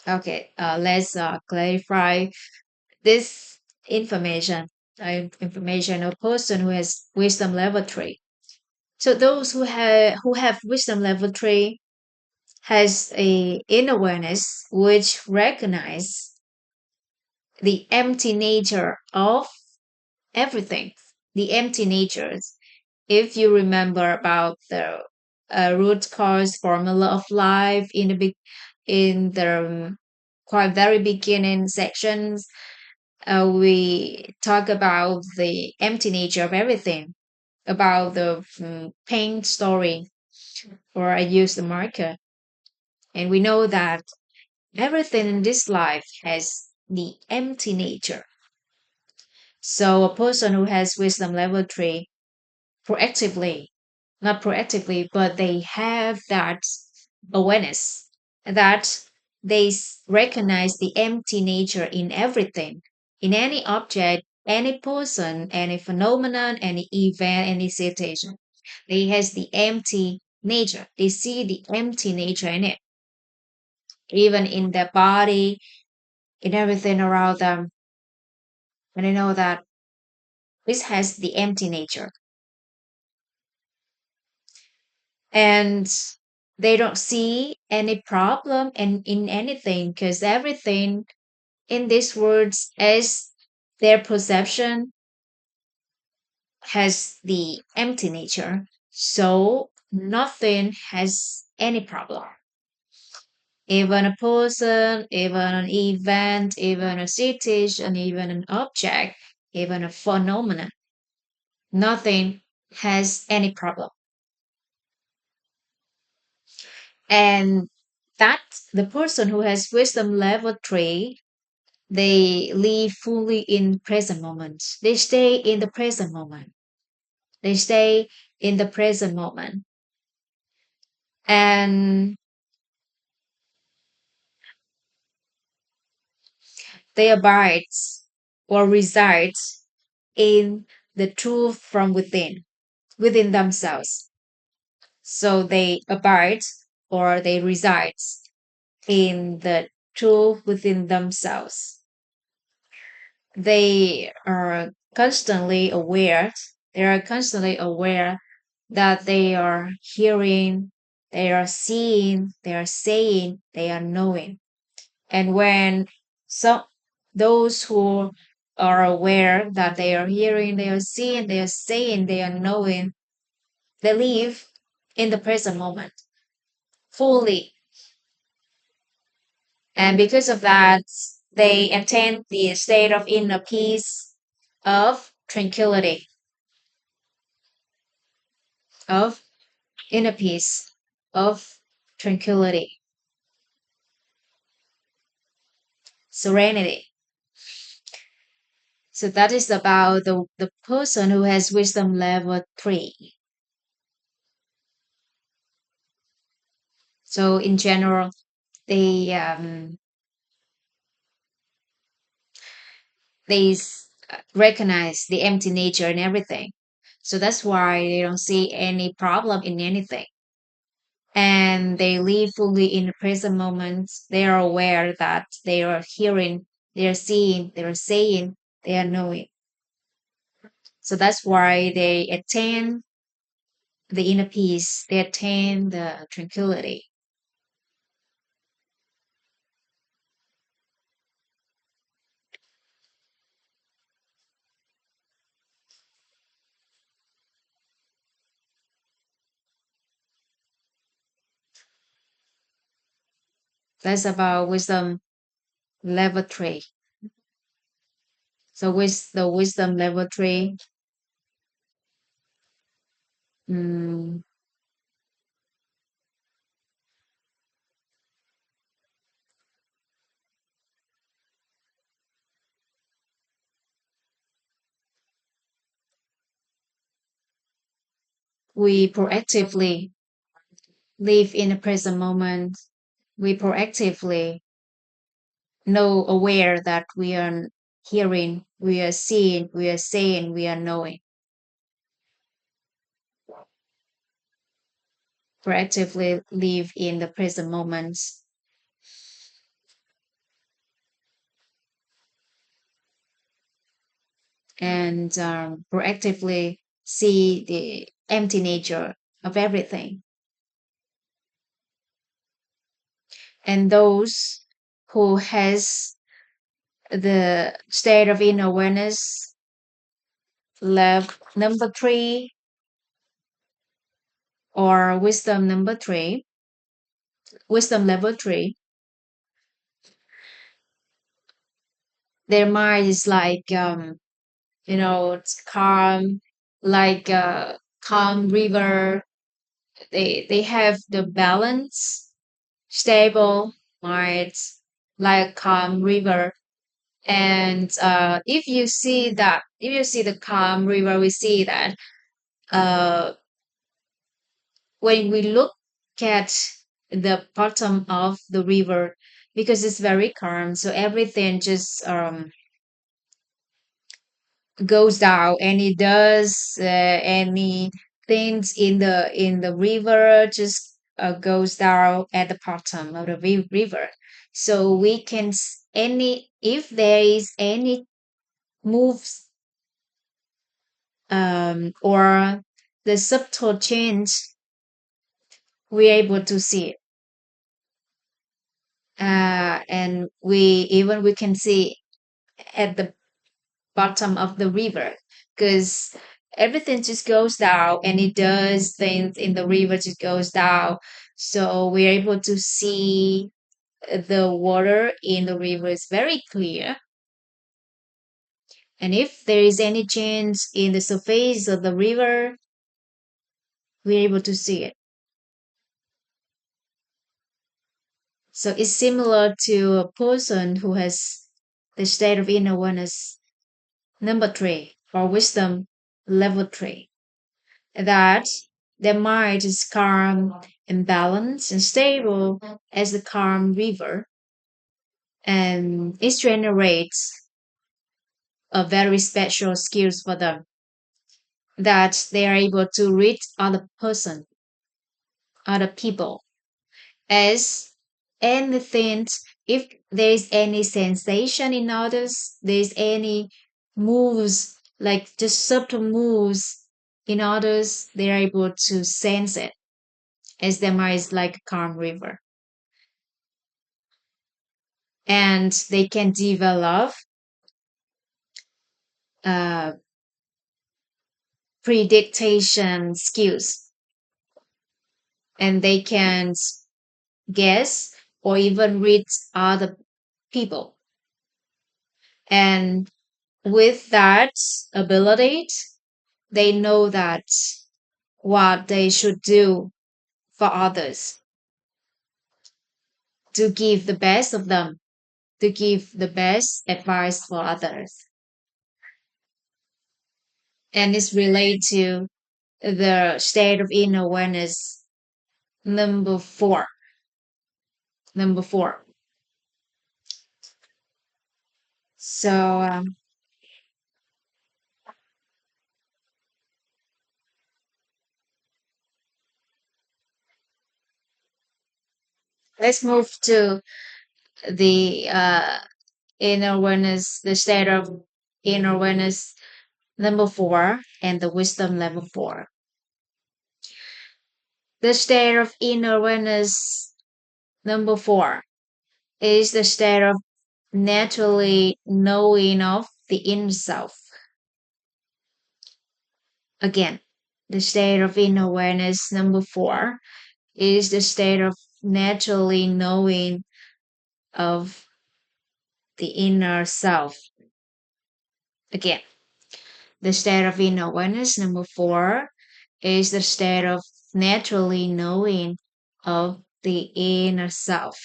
Okay, let's clarify this information. Information of person who has wisdom level 3. So those who have wisdom level 3 has a inner awareness which recognize the empty nature of everything. The empty natures. If you remember about the root cause formula of life in the quite very beginning sections, we talk about the empty nature of everything, about the pain story, or I use the marker. And we know that everything in this life has the empty nature. So a person who has wisdom level 3 proactively, not proactively, but they have that awareness that recognize the empty nature in everything, in any object, any person, any phenomenon, any event, any situation. They has the empty nature. They see the empty nature in it, even in their body, in everything around them. And they know that this has the empty nature. And they don't see any problem in anything because everything in these words as their perception has the empty nature. So nothing has any problem. Even a person, even an event, even a situation, even an object, even a phenomenon, nothing has any problem. And that the person who has wisdom level 3, they live fully in present moment. They stay in the present moment. They stay in the present moment. And they abide or reside in the truth from within themselves. So they abide or they reside in the truth within themselves. They are constantly aware. They are constantly aware that they are hearing, they are seeing, they are saying, they are knowing. And when some those who are aware that they are hearing, they are seeing, they are saying, they are knowing, they live in the present moment fully. And because of that, they attain the state of inner peace, of tranquility, of inner peace, of tranquility, serenity. So that is about the person who has wisdom level 3. So in general, they recognize the empty nature in everything. So that's why they don't see any problem in anything. And they live fully in the present moment. They are aware that they are hearing, they are seeing, they are saying, they are knowing. So that's why they attain the inner peace, they attain the tranquility. That's about wisdom level 3. So with the wisdom level 3, mm, we proactively live in the present moment. We proactively know, aware that we are hearing, we are seeing, we are saying, we are knowing. Proactively live in the present moment and proactively see the empty nature of everything. And those who has the state of inner awareness love number three or wisdom level three, their mind is like it's calm, like a calm river. They have the balance, stable mind, like a calm river. And if you see the calm river, we see that uh, when we look at the bottom of the river, because it's very calm, so everything just goes down. Any dust, any things in the river just goes down at the bottom of the river. So we can any if there is any moves or the subtle change, we're able to see it. And we can see at the bottom of the river because everything just goes down and it does things in the river just goes down, so we're able to see the water in the river is very clear, and if there is any change in the surface of the river, we're able to see it. So it's similar to a person who has the state of inner awareness number three or wisdom level three, that their mind is calm and balanced and stable as the calm river, and it generates a very special skills for them, that they are able to read other people as anything. If there is any sensation in others, there's any moves, like just subtle moves in others, they're able to sense it as their mind is like a calm river. And they can develop uh, prediction skills, and they can guess or even read other people. And with that ability, they know that what they should do for others, to give the best of them, to give the best advice for others. And it's related to the state of inner awareness number four. Number four. So let's move to the inner awareness, the state of inner awareness number four, and the wisdom level four. The state of inner awareness number four is the state of naturally knowing of the inner self. Again, the state of inner awareness number four is the state of naturally knowing of the inner self. Again, the state of inner awareness number four is the state of naturally knowing of the inner self.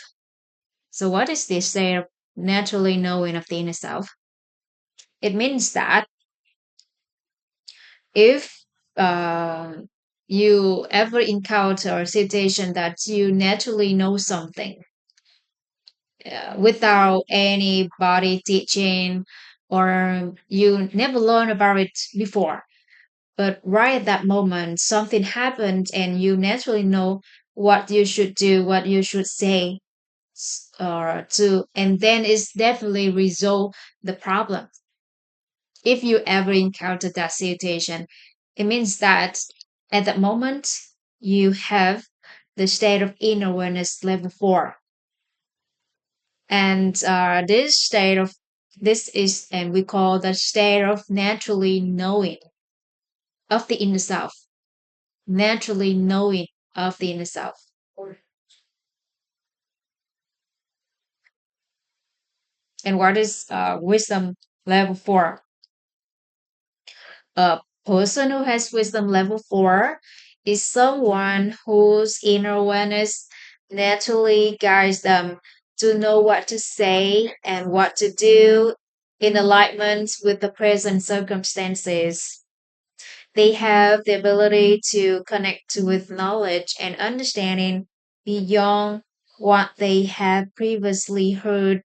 So, what is this state of naturally knowing of the inner self? It means that if uh, you ever encounter a situation that you naturally know something without anybody teaching, or you never learned about it before, but right at that moment something happened and you naturally know what you should do, what you should say, or to, and then it's definitely resolve the problem. If you ever encounter that situation, it means that at that moment you have the state of inner awareness level 4. And this is, and we call the state of naturally knowing of the inner self, naturally knowing of the inner self. And what is wisdom level 4? A person who has wisdom level 4 is someone whose inner awareness naturally guides them to know what to say and what to do in alignment with the present circumstances. They have the ability to connect with knowledge and understanding beyond what they have previously heard,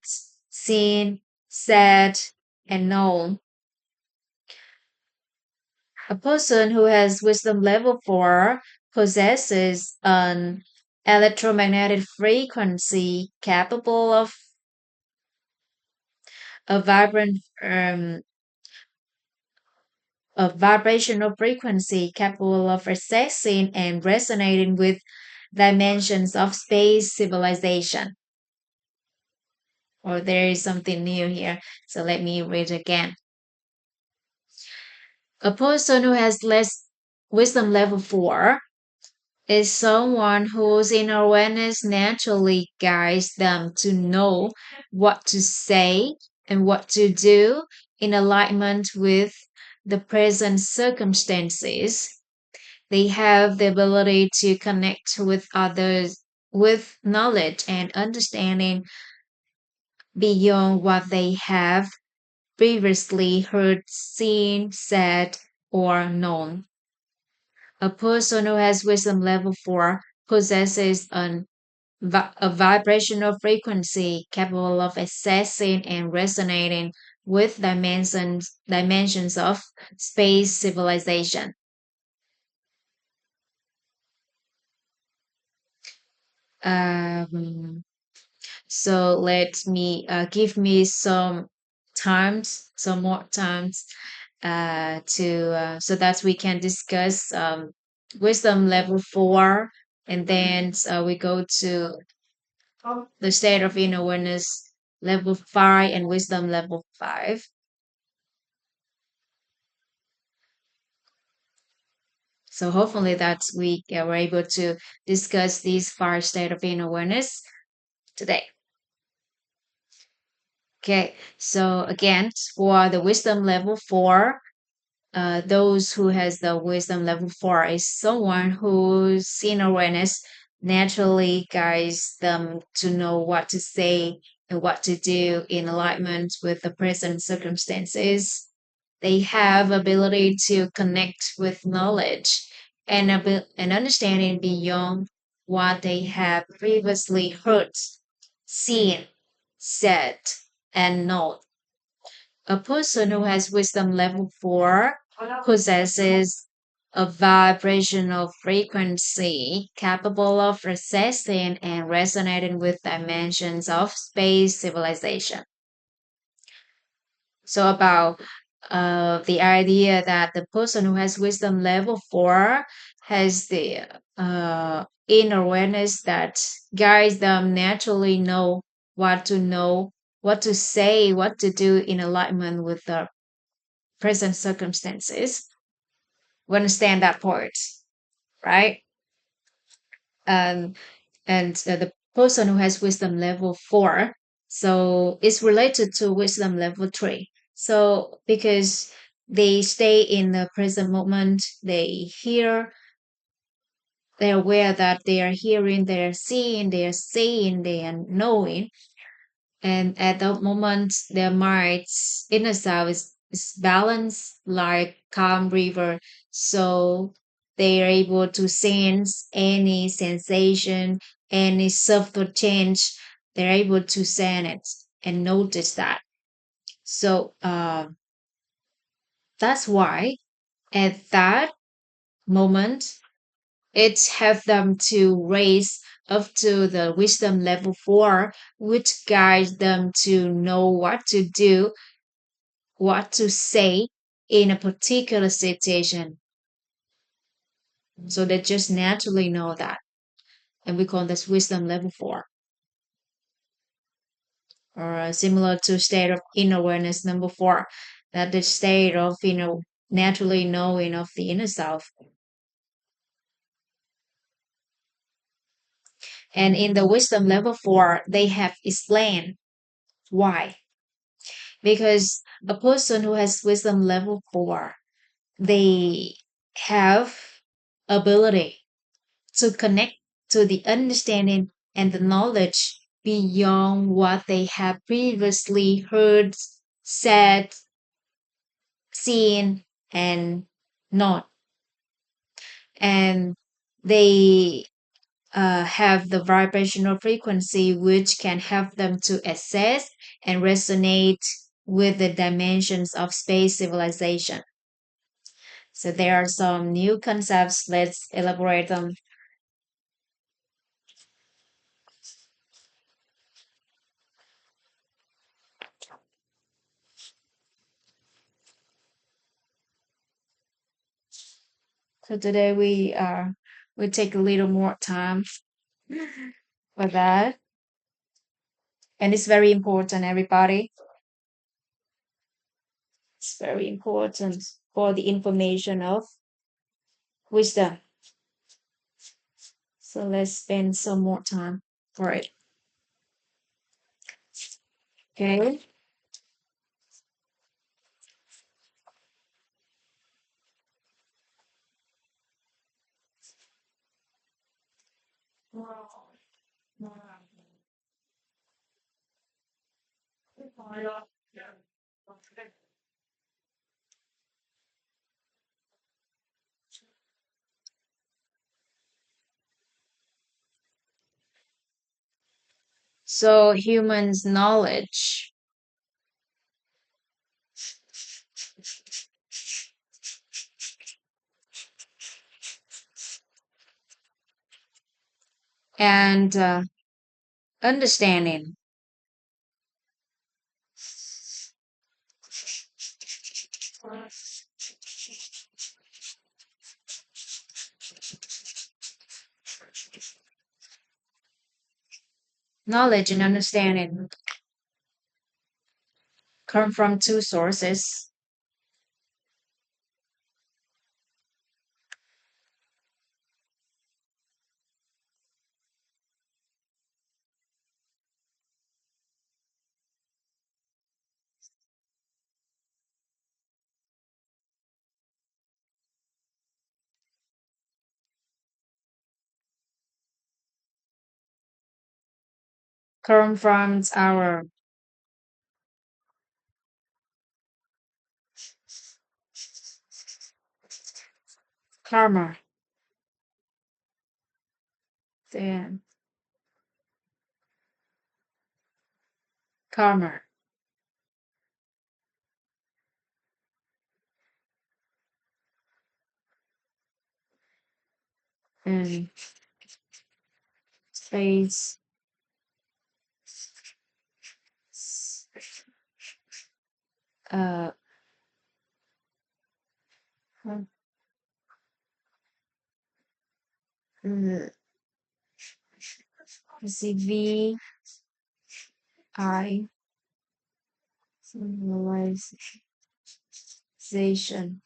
seen, said, and known. A person who has wisdom level 4 possesses an electromagnetic frequency capable of a vibrant a vibrational frequency capable of accessing and resonating with dimensions of space civilization. Or there is something new here. So let me read again. A person who has less wisdom level 4 is someone whose inner awareness naturally guides them to know what to say and what to do in alignment with the present circumstances. They have the ability to connect with others with knowledge and understanding beyond what they have previously heard, seen, said, or known. A person who has wisdom level 4 possesses a vibrational frequency capable of accessing and resonating with dimensions of space civilization. Um, so let me give me some more times to so that we can discuss wisdom level 4, and then we go to the state of inner awareness level 5 and wisdom level 5. So hopefully that we were able to discuss these 5 state of inner awareness today. Okay, so again, for the wisdom level 4, those who has the wisdom level 4 is someone whose inner awareness naturally guides them to know what to say and what to do in alignment with the present circumstances. They have ability to connect with knowledge and understanding beyond what they have previously heard, seen, said, and known. A person who has wisdom level 4 possesses a vibrational frequency capable of accessing and resonating with dimensions of space civilization. So, about the idea that the person who has wisdom level 4 has the inner awareness that guides them naturally know, what to say, what to do in alignment with the present circumstances. We understand that part, right? Um, and the person who has wisdom level 4, so it's related to wisdom level 3. So because they stay in the present moment, they're aware that they are hearing, they are seeing, they are saying, they are knowing. And at that moment, their mind's inner self is balanced like calm river. So They are able to sense any sensation, any subtle change. They're able to sense it and notice that. So that's why at that moment, it helps them to raise up to the wisdom level 4, which guides them to know what to do, what to say in a particular situation. So they just naturally know that. And we call this wisdom level 4. Or similar to state of inner awareness number 4, that the state of naturally knowing of the inner self. And in the wisdom level 4, they have explained why. Because a person who has wisdom level 4, they have ability to connect to the understanding and the knowledge beyond what they have previously heard, said, seen, and known. And they have the vibrational frequency which can help them to access and resonate with the dimensions of space civilization. So there are some new concepts. Let's elaborate them. So today we take a little more time for that, and it's very important, everybody. It's very important for the information of wisdom. So let's spend some more time for it. Okay. So humans' knowledge and understanding knowledge and understanding come from two sources. Come from our karma. Then karma and space uh see V I civilization.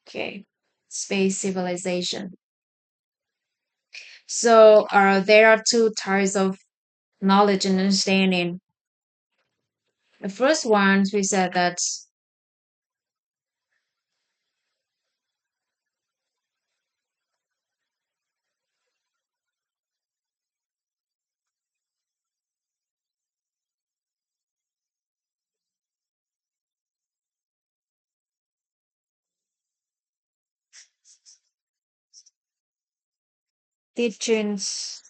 Okay, space civilization. So there are two types of knowledge and understanding. The first one, we said that teachings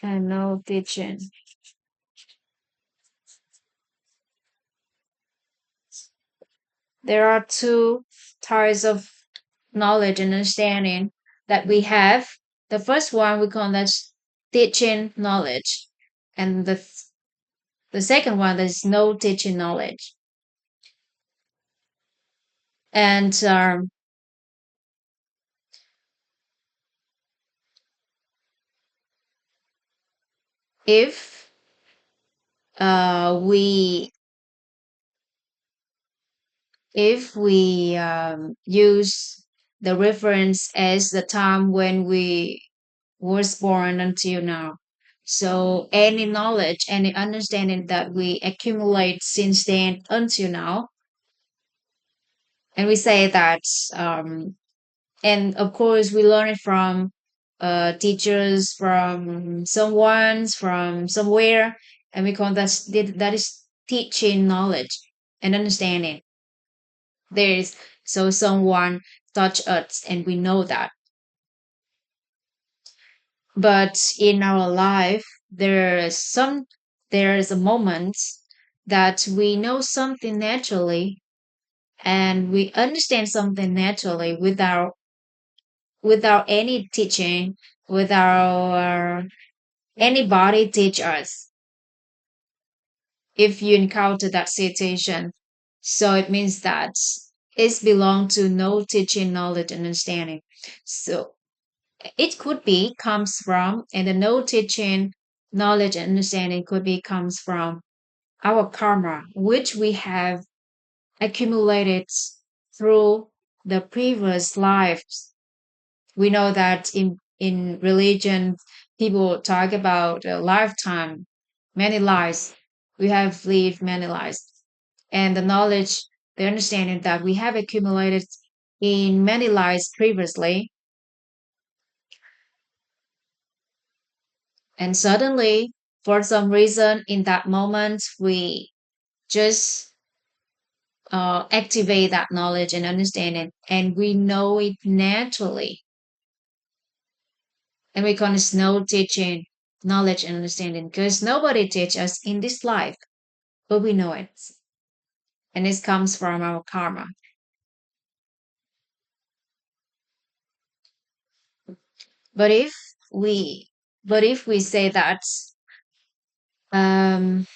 and no teaching. There are two types of knowledge and understanding that we have. The first one we call that teaching knowledge, and the second one is no teaching knowledge. And if we use the reference as the time when we was born until now, so any knowledge, any understanding that we accumulate since then until now, and we say that, um, and of course we learn it from teachers, from someone's, from somewhere, and we call that is teaching knowledge and understanding. There is, so someone touched us and we know that. But in our life, there is a moment that we know something naturally and we understand something naturally without any teaching, without anybody teach us. If you encounter that situation, so it means that it's belong to no teaching, knowledge, and understanding. So it could be comes from, and the no teaching, knowledge, and understanding could be comes from our karma, which we have accumulated through the previous lives. We know that in religion, people talk about a lifetime, many lives. We have lived many lives, and the knowledge, the understanding that we have accumulated in many lives previously, and suddenly, for some reason, in that moment, we just activate that knowledge and understanding, and we know it naturally, and we call it no teaching, knowledge and understanding, because nobody teach us in this life, but we know it, and it comes from our karma. But we, if we say that, um,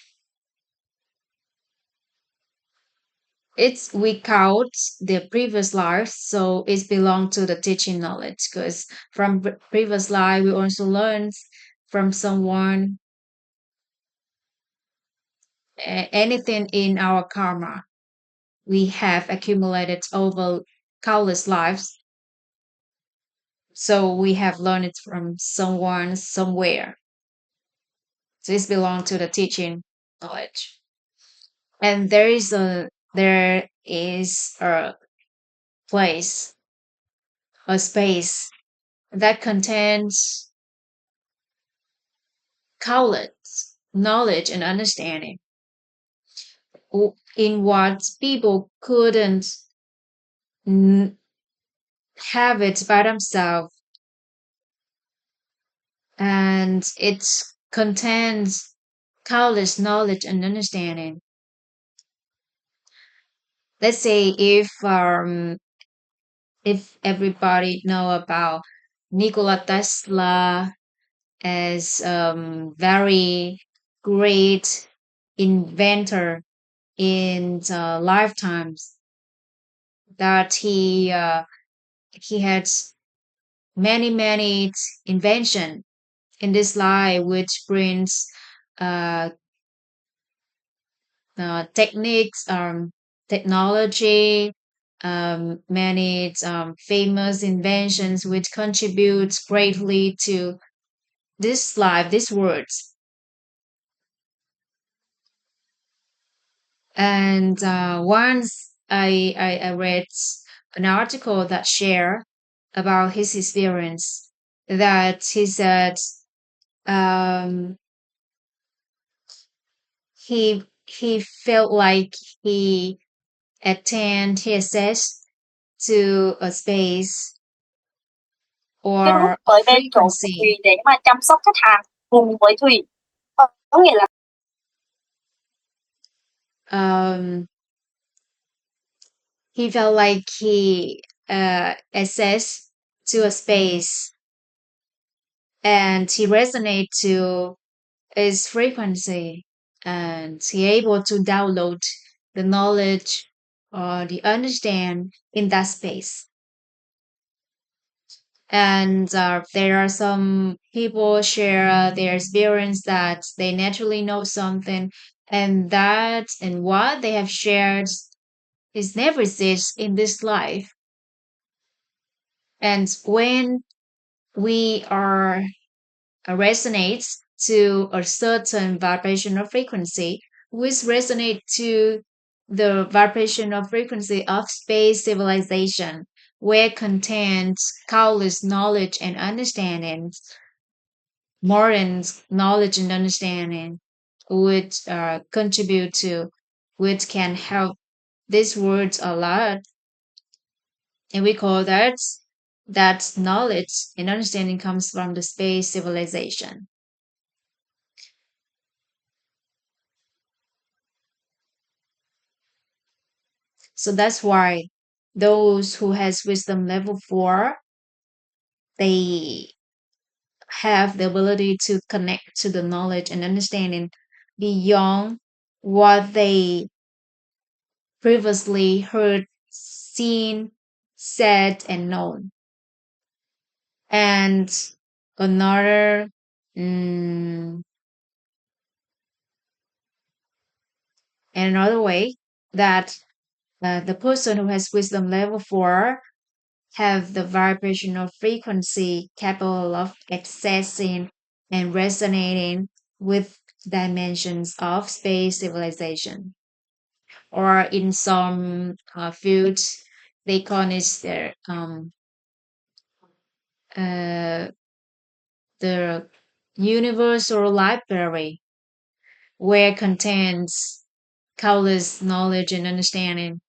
it's we count the previous lives, so it's belong to the teaching knowledge, because from previous life we also learned from someone, anything in our karma we have accumulated over countless lives, so we have learned it from someone somewhere, so it's belong to the teaching knowledge. And there is a place, a space that contains countless knowledge and understanding in what people couldn't n- have it by themselves, and it contains countless knowledge and understanding. Let's say if everybody know about Nikola Tesla as very great inventor in lifetimes, that he had many invention in this life, which brings uh, techniques, technology, many famous inventions which contributes greatly to this life, this world. And once I read an article that share about his experience, that he said, um, he felt like he attend access to a space Cái group or a bởi bên chỗ của frequency. Thùy để mà chăm sóc khách hàng cùng với Thùy. Có nghĩa là Um, he felt like he access to a space and he resonate to its frequency and he able to download the knowledge or the understand in that space. And there are some people share their experience that they naturally know something and that and what they have shared is never exists in this life. And when we are resonates to a certain vibrational frequency, which resonate to the vibrational frequency of space civilization, where contains countless knowledge and understanding, modern knowledge and understanding, which contribute to, which can help this world a lot, and we call that knowledge and understanding comes from the space civilization. So that's why those who has wisdom level 4, they have the ability to connect to the knowledge and understanding beyond what they previously heard, seen, said, and known. And another mm, and another way that the person who has wisdom level 4 have the vibrational frequency capable of accessing and resonating with dimensions of space civilization. Or in some fields, they call it uh, the universal library, where contains countless knowledge and understanding.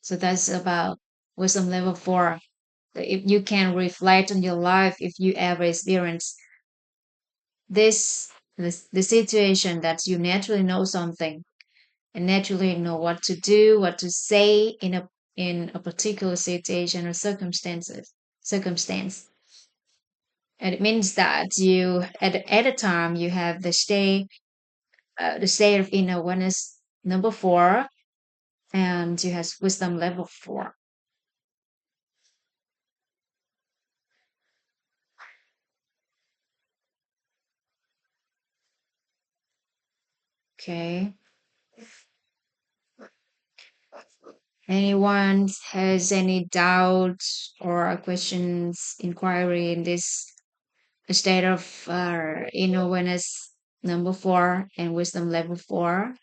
So that's about wisdom level 4. If you can reflect on your life, if you ever experience the situation that you naturally know something and naturally know what to do, what to say in a particular situation or circumstance. And it means that you at a time you have the state of inner awareness number 4, and you have wisdom level 4. Okay. Anyone has any doubts or questions, inquiry in this state of inner awareness number 4 and wisdom level 4?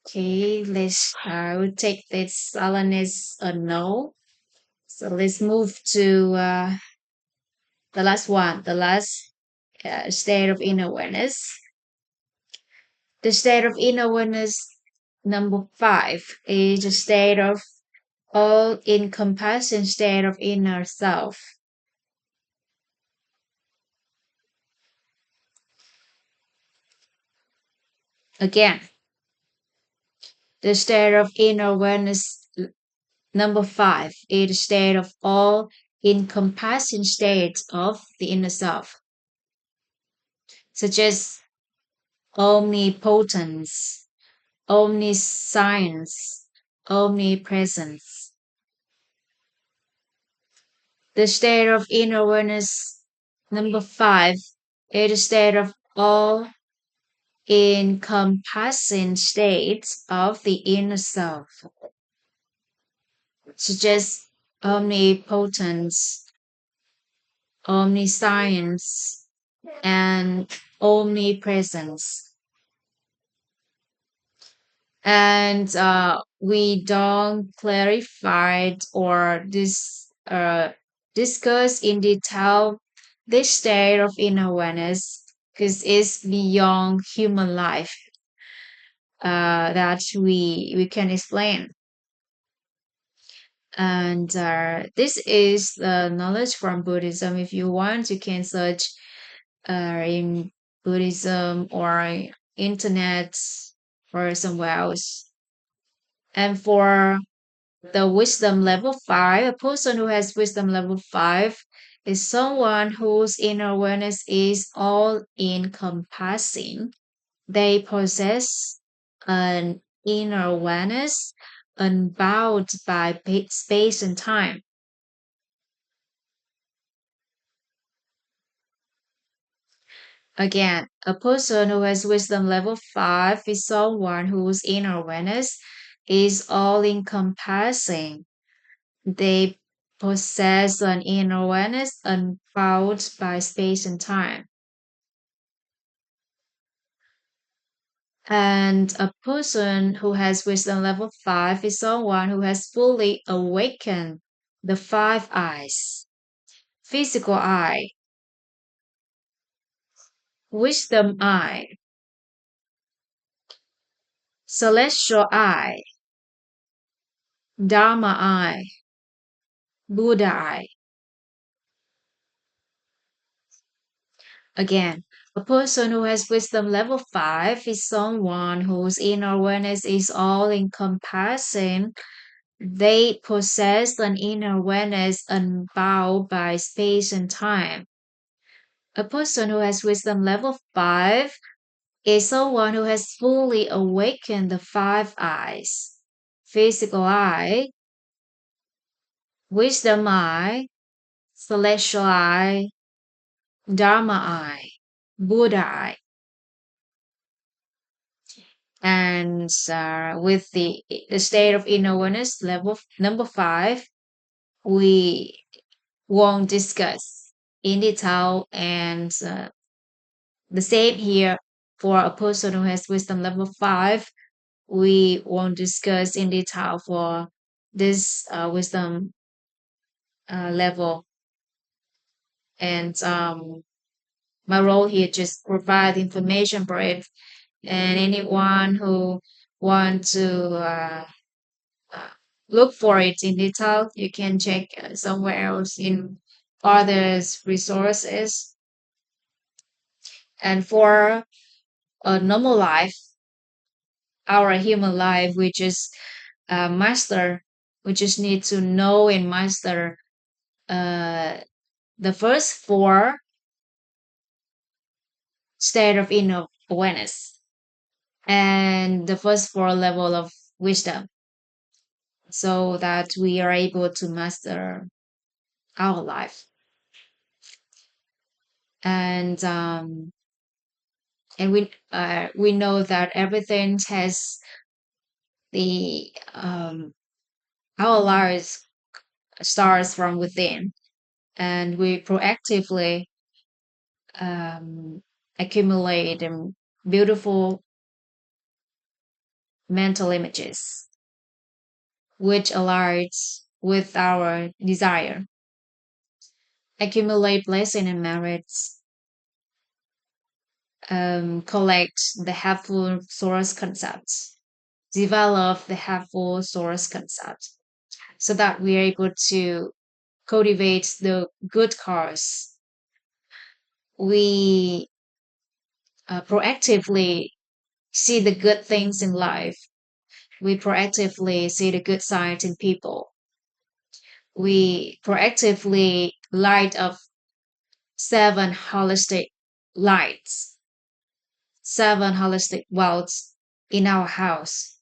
Okay, let's we'll take this silence as a no. So let's move to the last one, the last state of inner awareness. The state of inner awareness number 5 is a state of all encompassing state of inner self. Again, the state of inner awareness number 5 is the state of all encompassing states of the inner self, such as omnipotence, omniscience, omnipresence. The state of inner awareness number 5 is the state of all encompassing states of the inner self, such as omnipotence, omniscience, and omnipresence. and we don't clarify or discuss in detail this state of inner awareness because it's beyond human life that we can explain. And this is the knowledge from Buddhism. If you want, you can search in Buddhism or internet or somewhere else. And for the wisdom level 5, a person who has wisdom level 5 is someone whose inner awareness is all encompassing. They possess an inner awareness unbound by space and time. Again, a person who has wisdom level 5 is someone whose inner awareness is all encompassing. They possess an inner awareness unbound by space and time. And a person who has wisdom level 5 is someone who has fully awakened the five eyes: physical eye, wisdom eye, celestial eye, Dharma eye, Buddha eye. Again, a person who has wisdom level 5 is someone whose inner awareness is all encompassing. They possess an inner awareness unbound by space and time. A person who has wisdom level 5 is someone who has fully awakened the five eyes: physical eye, wisdom eye, celestial eye, Dharma eye, Buddha eye. And with the state of inner awareness level number 5, we won't discuss in detail. And the same here for a person who has wisdom level 5, we won't discuss in detail for this wisdom level. And my role here just provide information for it. And anyone who want to uh, look for it in detail, you can check somewhere else in others resources. And for a normal life, our human life, we just master, we just need to know and master uh, the first four state of inner awareness and the first four level of wisdom, so that we are able to master our life. And we know that everything has the our lives starts from within, and we proactively um, accumulate beautiful mental images which aligns with our desire, accumulate blessing and merits, collect the helpful source concepts, develop the helpful source concept, so that we are able to cultivate the good cause. We proactively see the good things in life. We proactively see the good sides in people. We proactively light up 7 holistic lights, 7 holistic wells in our house.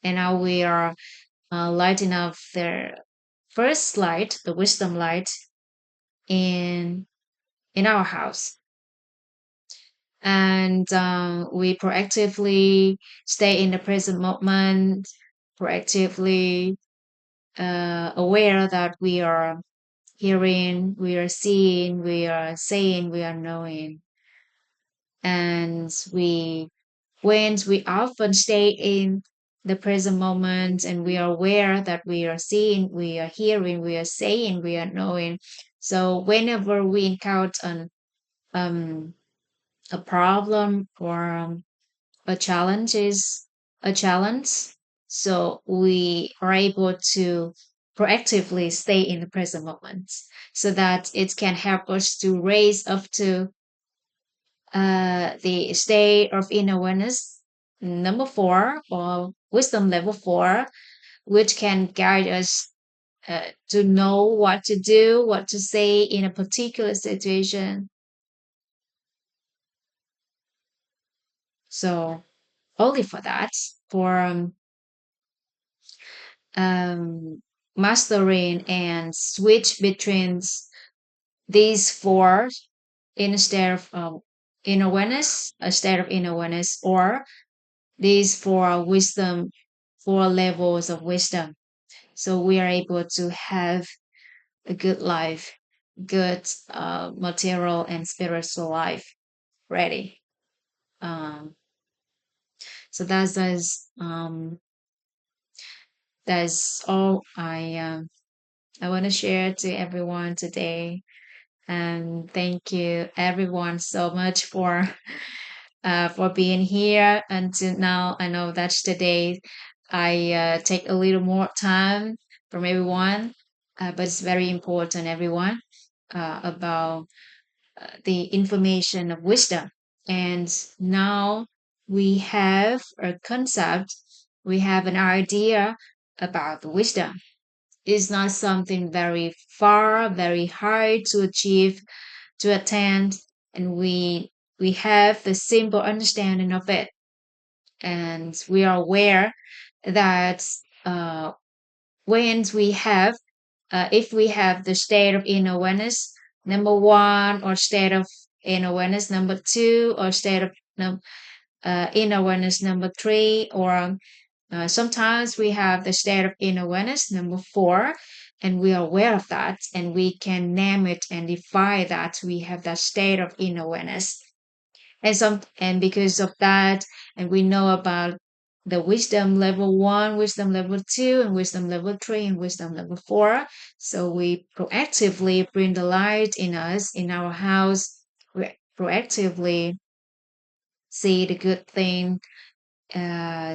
And now we are lighting up the first light, the wisdom light, in our house. And we proactively stay in the present moment, proactively aware that we are hearing, we are seeing, we are saying, we are knowing. And we often stay in the present moment, and we are aware that we are seeing, we are hearing, we are saying, we are knowing. So whenever we encounter um, a problem or a challenge is a challenge, so we are able to proactively stay in the present moment, so that it can help us to raise up to the state of inner awareness number 4, or wisdom level 4, which can guide us to know what to do, what to say in a particular situation. So only for that, for um, mastering and switch between these 4 instead of inner awareness, a state of inner awareness, or these 4 wisdom, 4 levels of wisdom. So we are able to have a good life, good material and spiritual life ready. Um, so that's all I want to share to everyone today. And thank you everyone so much for being here until now. I know that's the day I take a little more time from everyone, but it's very important, everyone, about the information of wisdom. And now we have a concept, we have an idea about wisdom. It's not something very far, very hard to achieve, to attain, and we have the simple understanding of it, and we are aware that uh, when we have if we have the state of inner awareness number 1, or state of inner awareness number 2, or state of inner awareness number 3, or sometimes we have the state of inner awareness number 4, and we are aware of that, and we can name it and define that we have that state of inner awareness. And because of that, and we know about the wisdom level 1, wisdom level 2, and wisdom level 3, and wisdom level 4. So we proactively bring the light in us, in our house. We proactively see the good thing,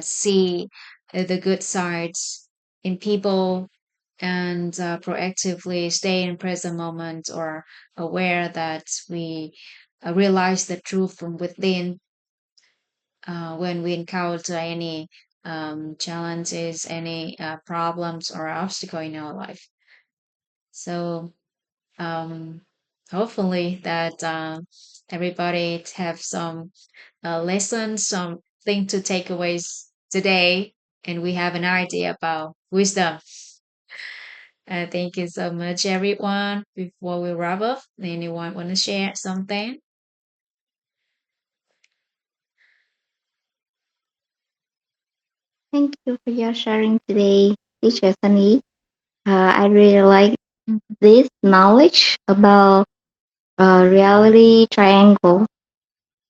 see the good sides in people, and proactively stay in present moment, or aware that we realize the truth from within when we encounter any challenges, any problems or obstacle in our life. So um, hopefully that everybody have some lessons, something to take away today, and we have an idea about wisdom. Thank you so much, everyone. Before we wrap up, anyone want to share something? Thank you for your sharing today, teacher Sunny. I really like this knowledge about reality triangle,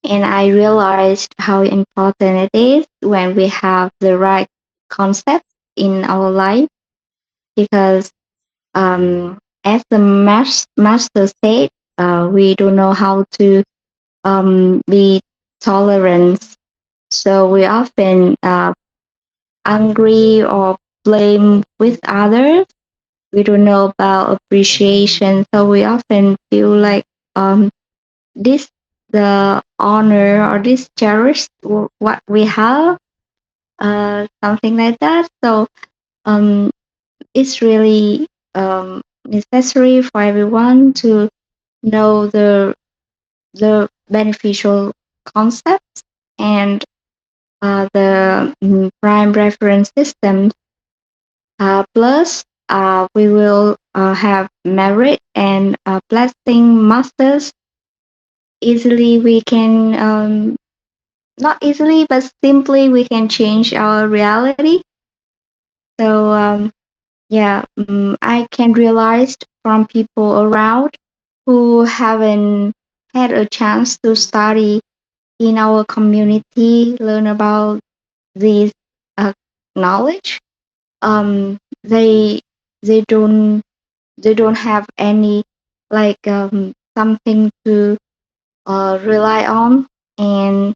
and I realized how important it is when we have the right concept in our life, because as the master said, we don't know how to be tolerant. So we often angry or blame with others. We don't know about appreciation. So we often feel like um, this the honor or this cherished what we have, something like that. So um, it's really necessary for everyone to know the beneficial concepts and the prime reference system. Plus, we will have merit and blessing masters. Easily, we can not easily, but simply we can change our reality. So yeah, I can realize from people around who haven't had a chance to study in our community, learn about these uh, knowledge. Um, they they don't they don't have any like something to rely on and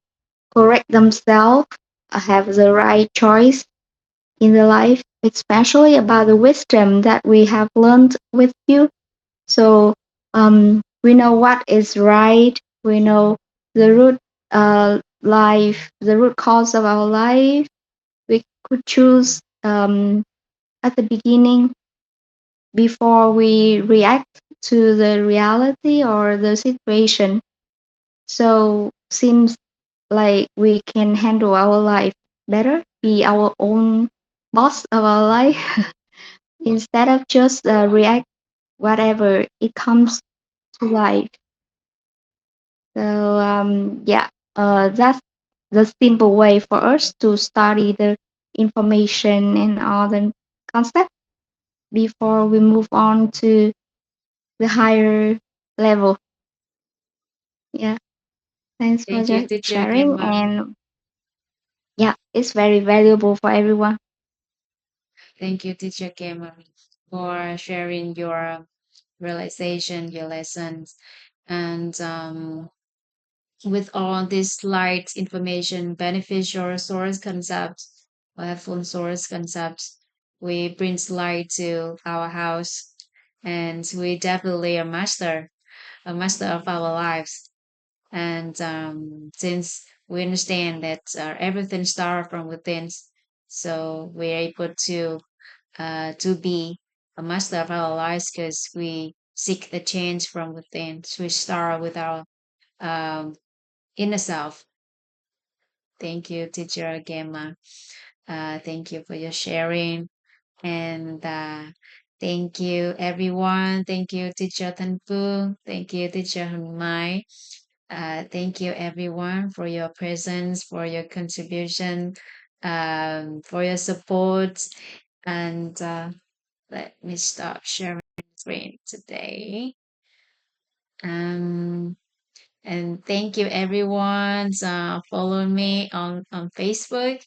correct themselves, have the right choice in the life, especially about the wisdom that we have learned with you. So we know what is right. We know the the root cause of our life. We could choose at the beginning before we react to the reality or the situation. So seems like we can handle our life better, be our own boss of our life instead of just react whatever it comes to life. So yeah, that's the simple way for us to study the information and all the concepts before we move on to the higher level. Yeah, thanks for Thank you, just teacher sharing, Gemma. and yeah, it's very valuable for everyone. Thank you, teacher Gemma, for sharing your realization, your lessons, and with all this light information, beneficial source concept, or helpful source concept, we brings light to our house, and we definitely a master of our lives. And since we understand that everything starts from within, so we're able to be a master of our lives because we seek the change from within. So we start with our um, inner self. Thank you, teacher Gemma. Thank you for your sharing. And thank you, everyone. Thank you, teacher Tanpu. Thank you, teacher Mai. Thank you, everyone, for your presence, for your contribution, for your support. And let me stop sharing screen today. Um, and thank you, everyone. Follow me on Facebook.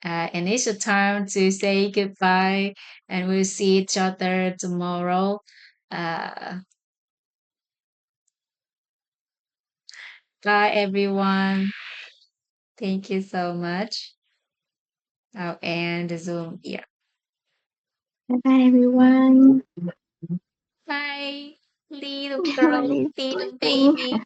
And it's a time to say goodbye, and we'll see each other tomorrow. Uh, Bye, everyone. Thank you so much. I'll end the Zoom here. Bye bye, everyone. Bye, little girl, little Sleeping. baby.